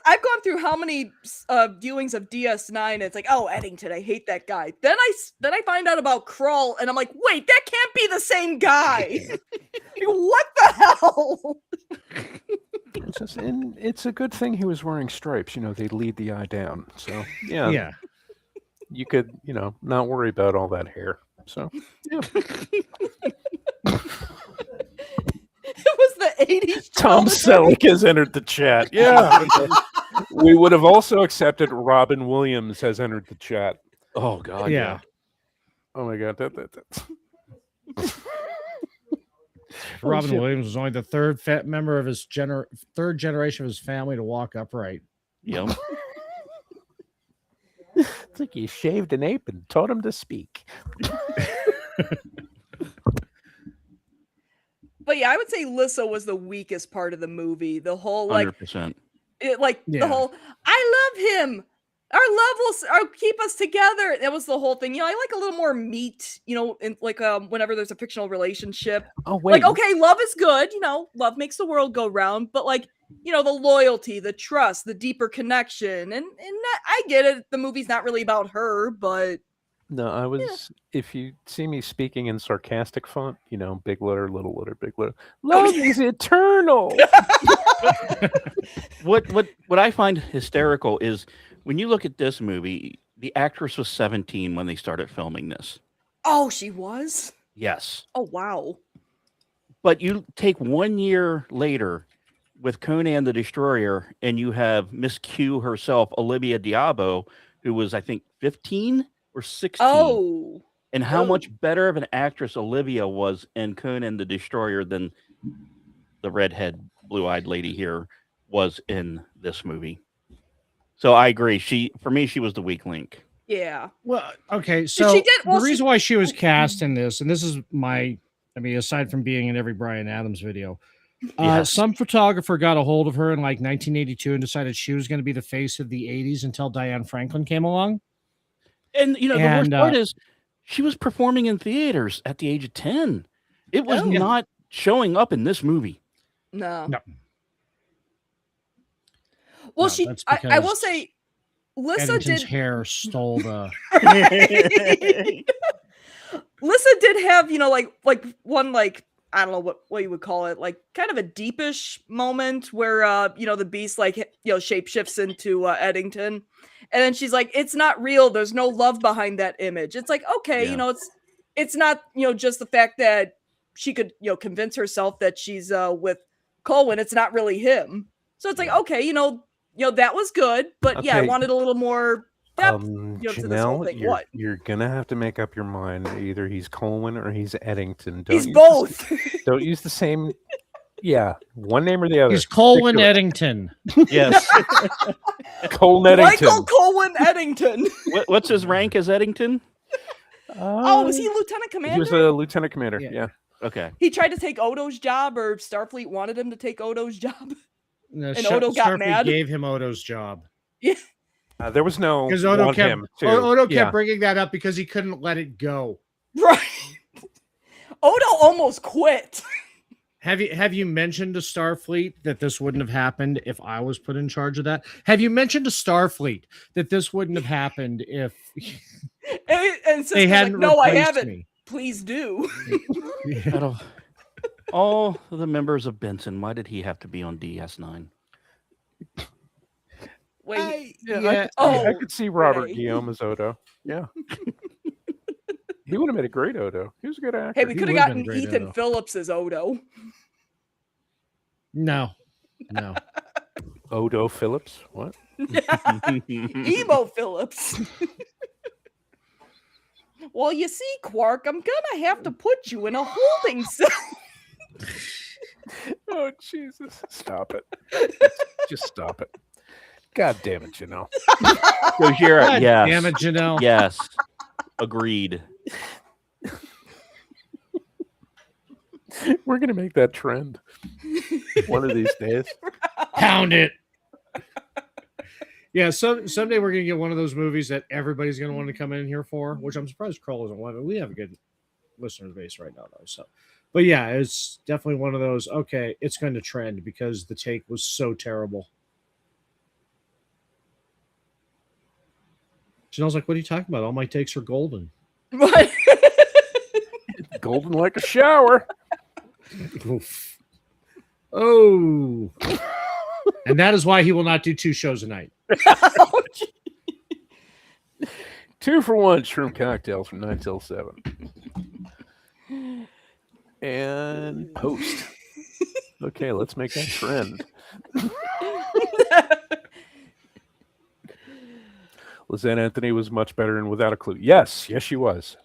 I've gone through how many viewings of DS9. It's like, oh, Eddington, I hate that guy. Then I find out about Krull, and I'm like, wait, that can't be the same guy. Like, what the hell? It's a good thing he was wearing stripes. They lead the eye down. So yeah, you could not worry about all that hair. So yeah. It was the 80s. Tom Selleck has entered the chat. Yeah. We would have also accepted Robin Williams has entered the chat. Oh God. Yeah. Oh my God. That's Robin Williams was only the third member of his third generation of his family to walk upright. Yep. It's like he shaved an ape and taught him to speak. But yeah, I would say Lissa was the weakest part of the movie. The whole 100%. The whole I love him. Our love will keep us together. That was the whole thing. I like a little more meat. In whenever there's a fictional relationship. Oh wait. Okay, love is good. Love makes the world go round. But the loyalty, the trust, the deeper connection, and I get it. The movie's not really about her, but. No, I was. If you see me speaking in sarcastic font, big letter, little letter, big letter. Love is eternal. What I find hysterical is when you look at this movie, the actress was 17 when they started filming this. Oh, she was? Yes. Oh, wow. But you take 1 year later with Conan the Destroyer, and you have Miss Q herself, Olivia Diabo, who was, I think, 15 or 16. Oh. And how much better of an actress Olivia was in Conan the Destroyer than the redhead, blue-eyed lady here was in this movie. So I agree. For me, she was the weak link. Yeah. Well, okay. So the reason why she was cast in this, and this is aside from being in every Bryan Adams video, some photographer got a hold of her in 1982 and decided she was going to be the face of the 80s until Diane Franklin came along. And the worst part is she was performing in theaters at the age of 10. It was not showing up in this movie. No. No, Well, I will say, Lissa Eddington's hair stole the. Lissa did have, one I don't know what you would call it, kind of a deepish moment where the beast shapeshifts into Eddington, and then she's like, it's not real, there's no love behind that image. It's like, okay, it's not just the fact that she could convince herself that she's with Colwyn, it's not really him. So it's like, okay, that was good, but Okay. yeah, I wanted a little more depth to this whole Janelle, thing. you're gonna have to make up your mind. Either he's Colwyn or he's Eddington. He's both. Don't use the same. Yeah, one name or the other. He's Colwyn Eddington. Yes. Colwyn Eddington. Michael Colwyn Eddington. What's his rank as Eddington? Was he lieutenant commander? He was a lieutenant commander. Yeah. Okay. He tried to take Odo's job, or Starfleet wanted him to take Odo's job. No, And Odo got Starfleet mad. gave him Odo's job. Yeah. There was no Because Odo want kept him to. Odo Yeah. kept bringing that up because he couldn't let it go. Right. Odo almost quit. Have you mentioned to Starfleet that this wouldn't have happened if I was put in charge of that? Have you mentioned to Starfleet that this wouldn't have happened if and they hadn't no, I replaced haven't. me? Please do. Out of all the members of Benson, why did he have to be on DS9? Wait. I could see Robert Ray. Guillaume as Odo. Yeah. He would have made a great Odo. He was a good actor. Hey, we He could have would've been gotten great Ethan Odo. Phillips as Odo. No. Odo Phillips. What? Emo Phillips. Well, you see, Quark, I'm gonna have to put you in a holding cell. Oh, Jesus. Stop it. Just stop it. God damn it, Janelle. Gojira, God yes. damn it, Janelle. Yes. Agreed. We're going to make that trend one of these days. Pound it. Yeah, someday we're gonna get one of those movies that everybody's gonna want to come in here for, which I'm surprised Kroll isn't one. But we have a good listener base right now, though. So, but yeah, it's definitely one of those. Okay, it's going to trend because the take was so terrible. Janelle's like, "What are you talking about? All my takes are golden." What? Golden like a shower. Oof. Oh, and that is why he will not do 2 shows a night. 2 for 1 shroom cocktails from 9 till 7. And post. Okay, let's make that trend. Lizanne Anthony was much better and Without a Clue. Yes, she was.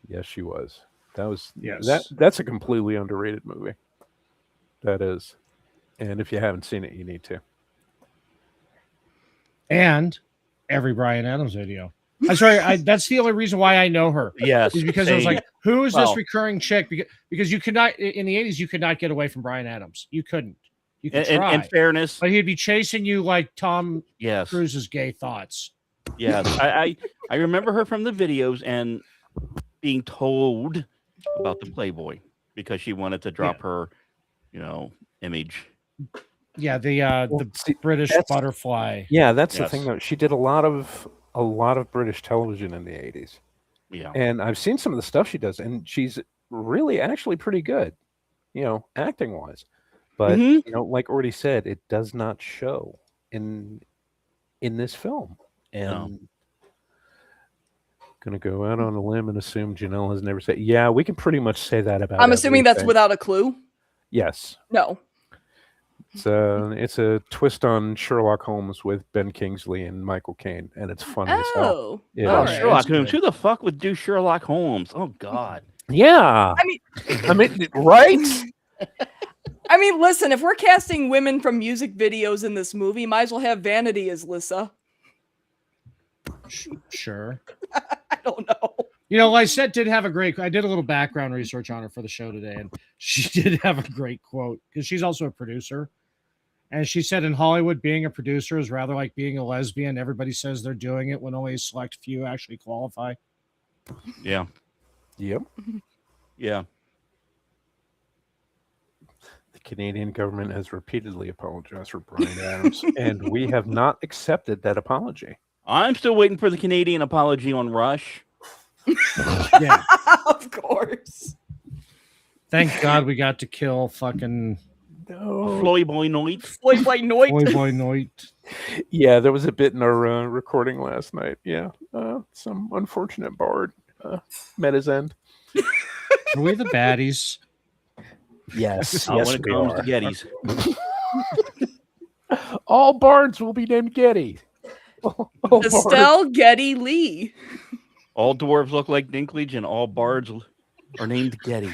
Yes, she was. That's a completely underrated movie. That is. And if you haven't seen it, you need to. And every Bryan Adams video. I'm sorry, that's the only reason why I know her. Yes. Is because it was same. like, who is Well- this recurring chick? Because you could not, in the 80s, you could not get away from Bryan Adams. You couldn't. You could try. In fairness, But he'd be chasing you like Tom yes. Cruise's gay thoughts. Yes. I remember her from the videos and being told about the Playboy because she wanted to drop her, image. Yeah, the British that's- butterfly. Yeah, that's the Yes. thing though. She did a lot of British television in the 80s. Yeah. And I've seen some of the stuff she does, and she's really actually pretty good, acting wise. But Mhm. like already said, it does not show in this film. And gonna go out on a limb and assume Janelle has never said. Yeah, we can pretty much say that about. I'm assuming that's everything. Without a Clue. Yes. No. It's a twist on Sherlock Holmes with Ben Kingsley and Michael Caine, and it's funny as hell. Oh. It all is. right. Sherlock Holmes. Who the fuck would do Sherlock Holmes? Oh God. Yeah. I mean, right? I mean, listen, if we're casting women from music videos in this movie, might as well have Vanity as Lissa. Sure. I don't know. Lysette did have I did a little background research on her for the show today, and she did have a great quote because she's also a producer. And she said in Hollywood, being a producer is rather like being a lesbian. Everybody says they're doing it when only a select few actually qualify. Yeah. Yep. Yeah. The Canadian government has repeatedly apologized for Bryan Adams, and we have not accepted that apology. I'm still waiting for the Canadian apology on Rush. Yeah. Of course. Thank God we got to kill fucking No. Floyd Boy Noit. Floyd Boy Noit. Boy Boy Noit. Yeah, there was a bit in our recording last night. Yeah. Some unfortunate bard met his end. Are we the baddies? Yes. When it comes to Gettys. All bards will be named Getty. All bards. Estelle Getty Lee. All dwarves look like Dinklage, and all bards are named Getty.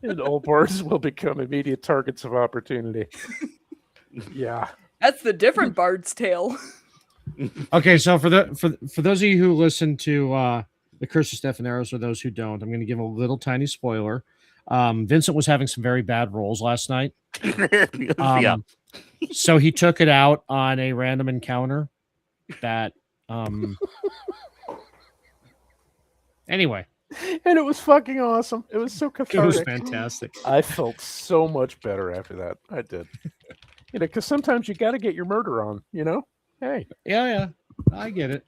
And all bards will become immediate targets of opportunity. Yeah. That's the different Bard's Tale. Okay, so for those of you who listen to the Curse of Stephaneros, or those who don't, I'm going to give a little tiny spoiler. Vincent was having some very bad rolls last night. Yeah. So he took it out on a random encounter that anyway. And it was fucking awesome. It was so It cathartic. was fantastic. I felt so much better after that. I did. Because sometimes you got to get your murder on, Hey. Yeah, I get it.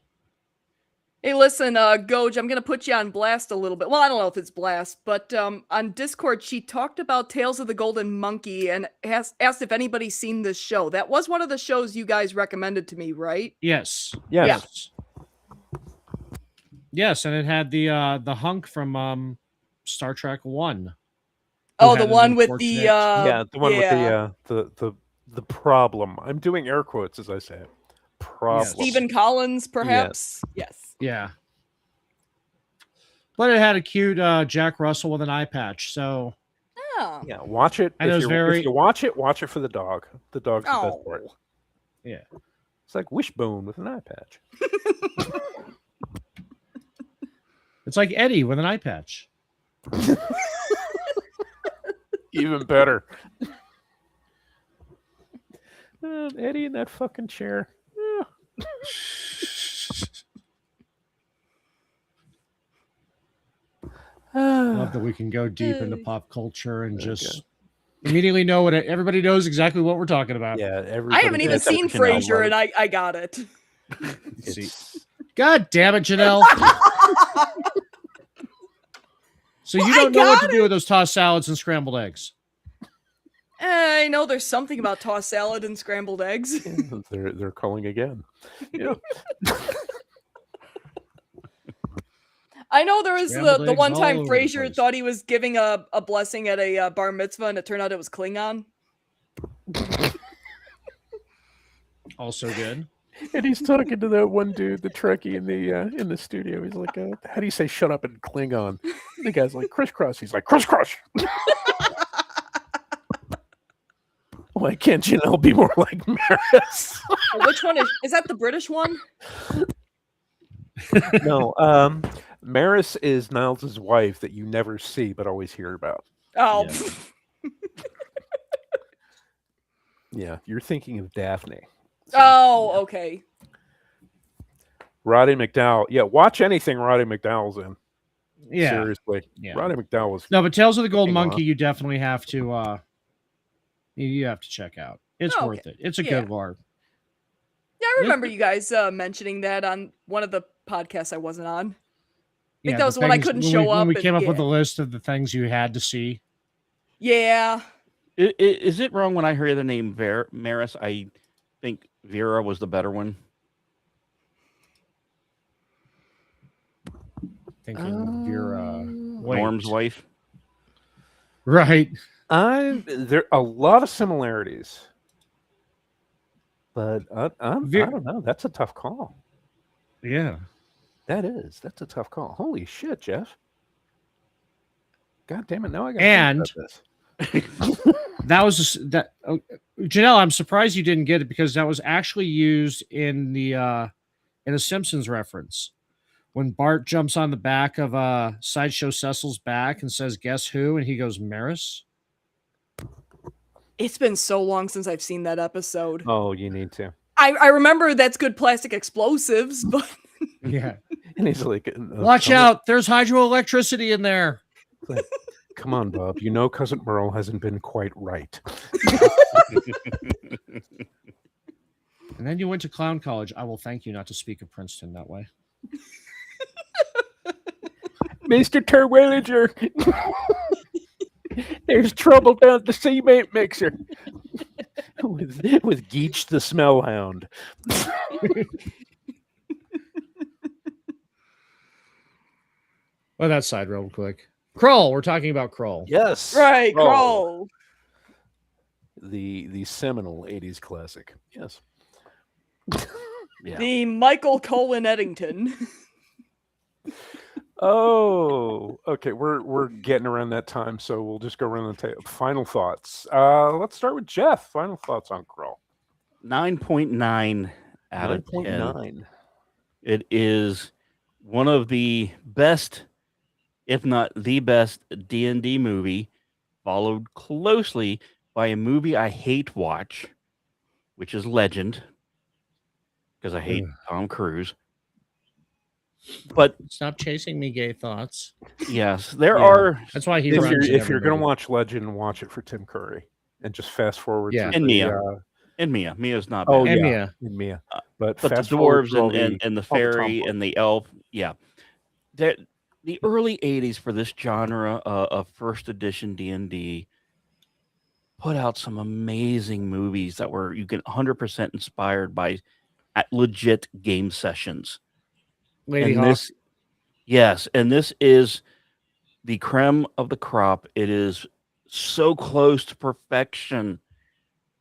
Hey, listen, Goj, I'm going to put you on blast a little bit. Well, I don't know if it's blast, but on Discord, she talked about Tales of the Golden Monkey and asked if anybody's seen this show. That was one of the shows you guys recommended to me, right? Yes. Yes. Yes, and it had the hunk from Star Trek 1. Oh, had the an one with the Yeah, the one yeah. with the problem. I'm doing air quotes as I say it. Problem. Stephen Collins, perhaps. Yes. Yeah. But it had a cute Jack Russell with an eye patch. So Oh. Yeah, watch it. And it was If you watch it for the dog. The dog's the best Oh. part. yeah. It's like Wishbone with an eye patch. It's like Eddie with an eye patch. Even better. Eddie in that fucking chair. Love that we can go deep into pop culture and Okay. just immediately know what everybody knows exactly what we're talking about. Yeah, I everybody. haven't even seen except for Janelle. Frasier, and I got it. It's, God damn it, Janelle. So you Well, don't I know what got to do with those tossed salads and scrambled eggs. I know there's something about tossed salad and scrambled eggs. they're calling again. Yeah. I know there was Scrambled the eggs one all time over the Frasier place. thought he was giving a blessing at a bar mitzvah, and it turned out it was Klingon. Also good. And he's talking to that one dude, the Trekkie in the studio. He's like, "How do you say shut up in Klingon?" And the guy's like, "Crisscross." He's like, "Crisscross." Why can't Janelle be more like Maris? Oh, which one is that? The British one? No, Maris is Niles' wife that you never see but always hear about. Oh, Yeah. Yeah, you're thinking of Daphne. oh, okay. Roddy McDowell. Yeah, watch anything Roddy McDowell's in. Yeah. Seriously. Yeah. Roddy McDowell was No, but Tales of the Golden Hang on. Monkey, you definitely have to you have to check out. It's Oh, worth okay. it. It's a Yeah. good one. Yeah, I remember you guys mentioning that on one of the podcasts I wasn't on. Yeah, that was the one I couldn't show when up we and- came up with yeah. a list of the things you had to see. Yeah. Is it wrong when I hear the name Maris? I think Vera was the better one. Thinking Vera Norm's wife. Right. there are a lot of similarities. But I don't know. That's a tough call. Yeah. That's a tough call. Holy shit, Jeff. God damn it. Now I got And- to this. That was Janelle, I'm surprised you didn't get it because that was actually used in a Simpsons reference. When Bart jumps on the back of Sideshow Cecil's back and says, "Guess who?" and he goes, "Maris." It's been so long since I've seen that episode. Oh, you need to. I remember that's good plastic explosives, but Yeah. And he's like, Watch out. There's hydroelectricity in there. Come on, Bob. You know Cousin Merle hasn't been quite right. And then you went to clown college. I will thank you not to speak of Princeton that way. Mr. Terwilliger. There's trouble down the cement mixer. with Geach the Smell Hound. Well, that side real quick. Kroll. We're talking about Kroll. Yes. right, Oh, Kroll. the seminal 80s classic. Yes. Yeah. The Michael Colin Eddington. Oh, okay. We're getting around that time, so we'll just go around the table. Final thoughts. Let's start with Jeff. Final thoughts on Kroll. 9.9 out of 10. 9.9. It is one of the best, if not the best, D&D movie, followed closely by a movie I hate watch, which is Legend, because I hate Tom Cruise. But Stop chasing me, gay thoughts. yes, there Yeah. are, That's why he If runs. you're, in if every you're going to movie. watch Legend, watch it for Tim Curry. And just fast forward. Yeah. through And the, Mia. And Mia's not bad. Oh, And yeah. Mia. And Mia. But But the fast forward dwarves through all and the all the fairy tomboy. and the elf, yeah. The early 80s for this genre of first edition D&D put out some amazing movies that were you get 100% inspired by legit game sessions. Lady And Hawk. this is the creme of the crop. It is so close to perfection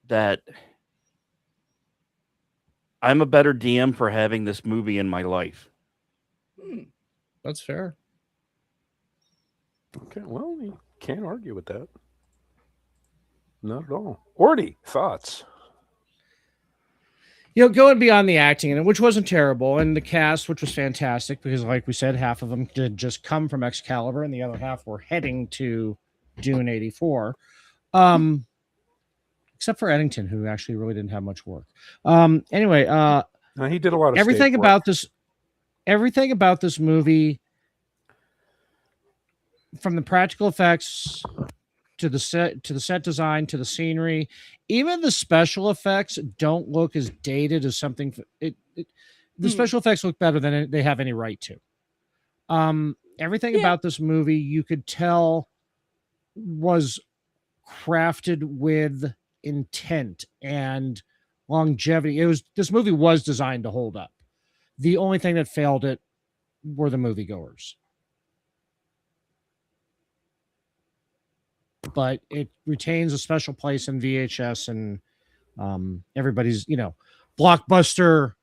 that I'm a better DM for having this movie in my life. That's fair. Okay, well, you can't argue with that. Not at all. Orty, thoughts? Going beyond the acting, and which wasn't terrible, and the cast, which was fantastic, because like we said, half of them did just come from Excalibur, and the other half were heading to Dune 84. Except for Eddington, who actually really didn't have much work. Anyway, No, he did a lot of everything stage work. about this movie, from the practical effects to the set design to the scenery, even the special effects don't look as dated as something. The special effects look better than they have any right to. Everything about this movie you could tell was crafted with intent and longevity. This movie was designed to hold up. The only thing that failed it were the moviegoers. But it retains a special place in VHS and everybody's, blockbuster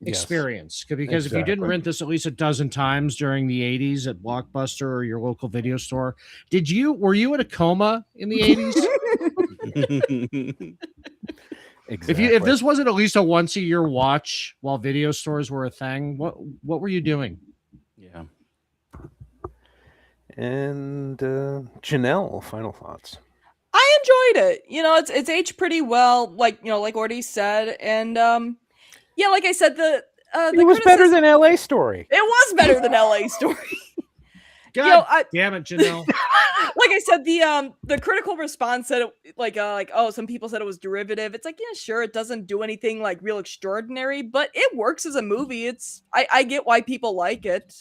experience. Because if you didn't rent this at least a dozen times during the 80s at Blockbuster or your local video store, were you in a coma in the 80s? Exactly. If this wasn't at least a once a year watch while video stores were a thing, what were you doing? Yeah. And Janelle, final thoughts. I enjoyed it. It's aged pretty well, like Orty said, and like I said, it was better than LA Story. It was better than LA Story. God damn it, Janelle. Like I said, the critical response said it, some people said it was derivative. It's like, yeah, sure, it doesn't do anything like real extraordinary, but it works as a movie. I get why people like it.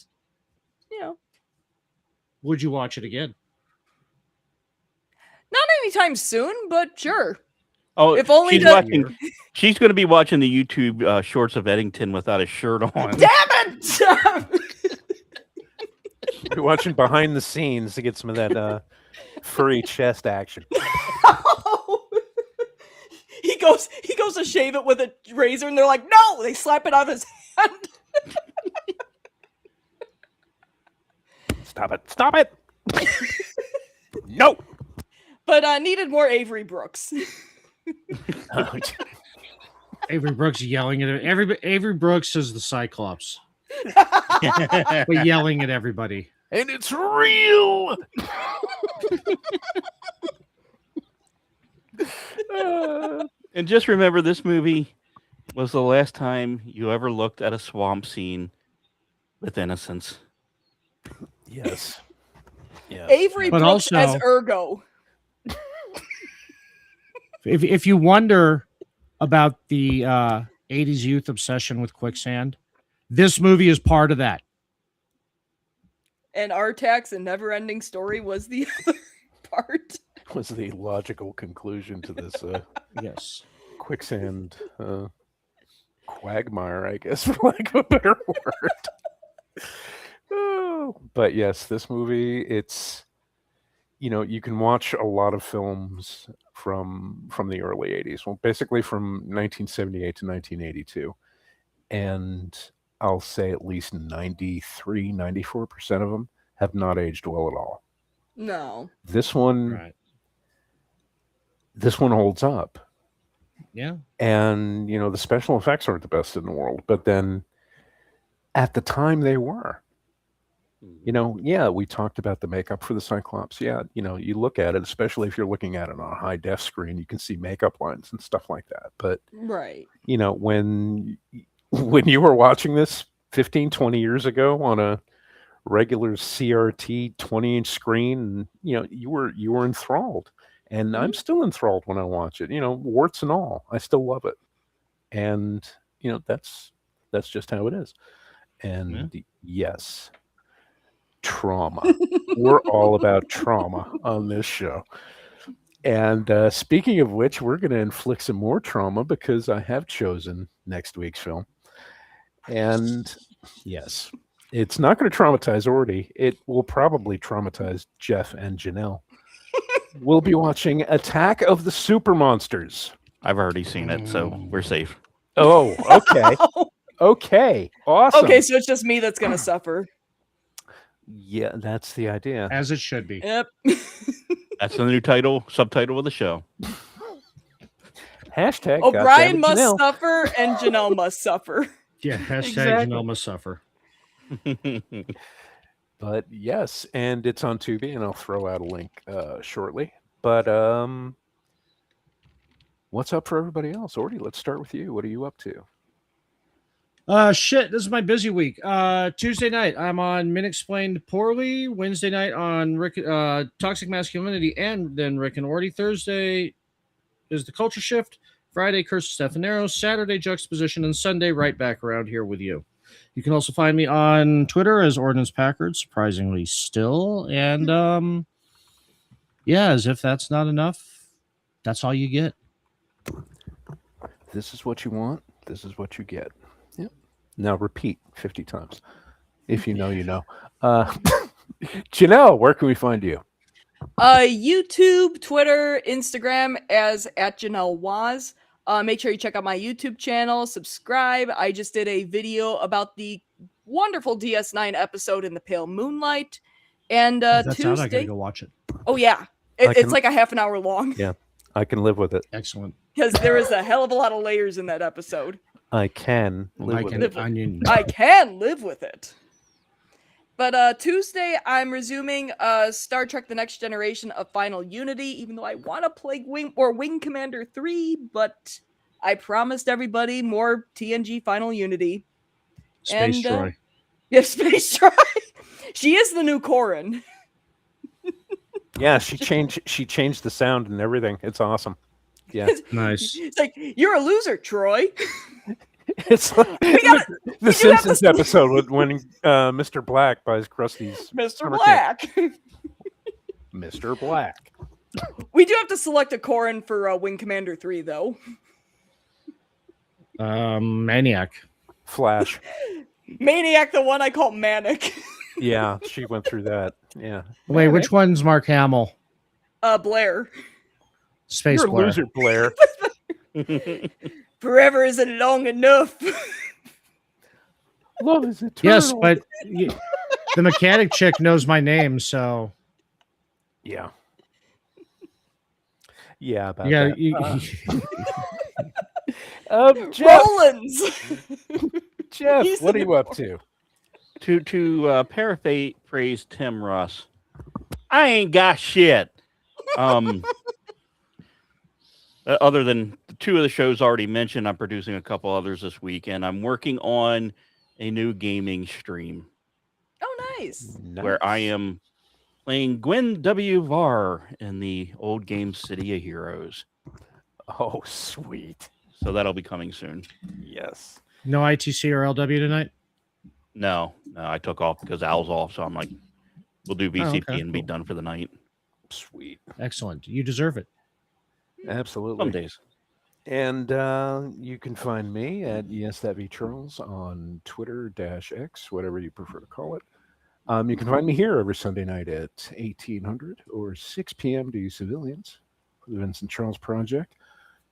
Would you watch it again? Not anytime soon, but sure. Oh, if only she's going to be watching the YouTube shorts of Eddington without a shirt on. Damn it! Be watching behind the scenes to get some of that furry chest action. He goes to shave it with a razor, and they're like, "No!" They slap it out of his hand. Stop it! No. But needed more Avery Brooks. Avery Brooks yelling at Avery Brooks is the Cyclops, but yelling at everybody. And it's real. And just remember, this movie was the last time you ever looked at a swamp scene with innocence. Yes. Yeah. Avery But Brooks also, as Ergo. If you wonder about the 80s youth obsession with quicksand, this movie is part of that. And Artax and Never Ending Story was the other part. Was the logical conclusion to this Yes. quicksand quagmire, I guess, for lack of a better word. Oh, but yes, this movie, it's, you can watch a lot of films from the early 80s. Well, basically from 1978 to 1982. And I'll say at least 93, 94% of them have not aged well at all. No. This one holds up. Yeah. And, the special effects aren't the best in the world, but then at the time they were. We talked about the makeup for the Cyclops. Yeah, you look at it, especially if you're looking at it on a high def screen, you can see makeup lines and stuff like that. But, right. When you were watching this 15, 20 years ago on a regular CRT 20-inch screen, you were enthralled. And I'm still enthralled when I watch it, warts and all. I still love it. And, that's just how it is. And yes, trauma. We're all about trauma on this show. And speaking of which, we're going to inflict some more trauma because I have chosen next week's film. And yes, it's not going to traumatize Orty. It will probably traumatize Jeff and Janelle. We'll be watching Attack of the Super Monsters. I've already seen it, so we're safe. Oh, okay. Okay, awesome. Okay, so it's just me that's going to suffer. Yeah, that's the idea. As it should be. Yep. That's the new subtitle of the show. Hashtag O'Brien goddammit, must Janelle. suffer and Janelle must suffer. Yeah, hashtag Exactly. Janelle must suffer. But yes, and it's on Tubi, and I'll throw out a link shortly. But what's up for everybody else? Orty, let's start with you. What are you up to? Shit, this is my busy week. Tuesday night, I'm on Men Explained Poorly. Wednesday night on Toxic Masculinity, and then Rick and Orty. Thursday is the Culture Shift. Friday, Curse of Stefanero. Saturday, Juxtaposition. And Sunday, right back around here with you. You can also find me on Twitter as Ordnance Packard, surprisingly still. And yeah, as if that's not enough, that's all you get. This is what you want. This is what you get. Yep. Now repeat 50 times. If you know, you know. Janelle, where can we find you? YouTube, Twitter, Instagram as @JanelleWaz. Make sure you check out my YouTube channel, subscribe. I just did a video about the wonderful DS9 episode in the Pale Moonlight. And If that's Tuesday. out, I gotta go watch it. Oh yeah, it's like a half an hour long. Yeah, I can live with it. Excellent. Because there is a hell of a lot of layers in that episode. I can live I with can it. onion. I can live with it. But Tuesday, I'm resuming Star Trek The Next Generation of Final Unity, even though I want to play Wing Commander 3, but I promised everybody more TNG Final Unity. Space And, Troy. Yeah, Space Troy. She is the new Corrin. Yeah, she changed the sound and everything. It's awesome. Yeah. Nice. It's like, you're a loser, Troy. It's like the Simpsons episode when Mr. Black buys Krusty's Mr. summer Black. camp. Mr. Black. We do have to select a Corrin for Wing Commander 3, though. Maniac. Flash. Maniac, the one I call Manic. Yeah, she went through that. Yeah. Wait, which one's Mark Hamill? Blair. Space You're a Blair. loser, Blair. Forever isn't long enough. Love is eternal. Yes, but the mechanic chick knows my name, so Yeah. Yeah, about yeah. that. Jeff, Rollins. Jeff, He's what are the you up to? To paraphrase Tim Russ, I ain't got shit. Other than the two of the shows already mentioned, I'm producing a couple others this week, and I'm working on a new gaming stream Oh, nice. where I am playing Gwen W. Var in the old game City of Heroes. Oh, sweet. So that'll be coming soon. Yes. No ITC or LW tonight. No, I took off because Al's off, so I'm like, we'll do VCP okay, and be cool. done for the night. Sweet. Excellent. You deserve it. Absolutely. Some days. And you can find me at yes.vcharles on Twitter-X, whatever you prefer to call it. You can find me here every Sunday night at 1800 or 6 p.m. to you civilians for the Vincent Charles Project.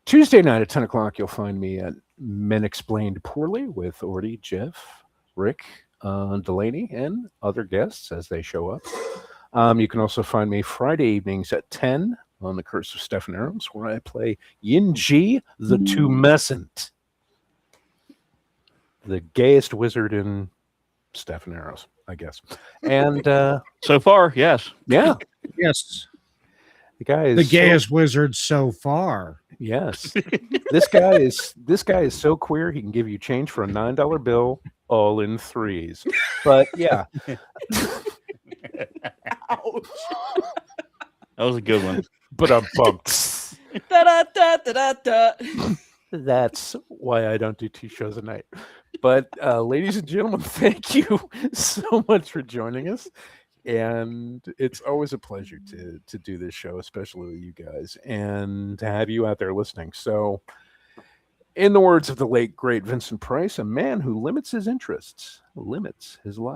Tuesday night at 10 o'clock, you'll find me at Men Explained Poorly with Orty, Jeff, Rick, Delaney, and other guests as they show up. You can also find me Friday evenings at 10 on the Curse of Stefaneros, where I play Yin-Ji the Tumescent, the gayest wizard in Stefaneros, I guess. And So far, yes. yeah, Yes. the guy is The gayest wizard so far. Yes, this guy is so queer he can give you change for a $9 bill, all in threes. But yeah, Ouch. That was a good one. but I'm bumped. Da-da-da-da-da-da. That's why I don't do 2 shows a night. But ladies and gentlemen, thank you so much for joining us. And it's always a pleasure to do this show, especially with you guys, and to have you out there listening. So, in the words of the late, great Vincent Price, a man who limits his interests limits his life.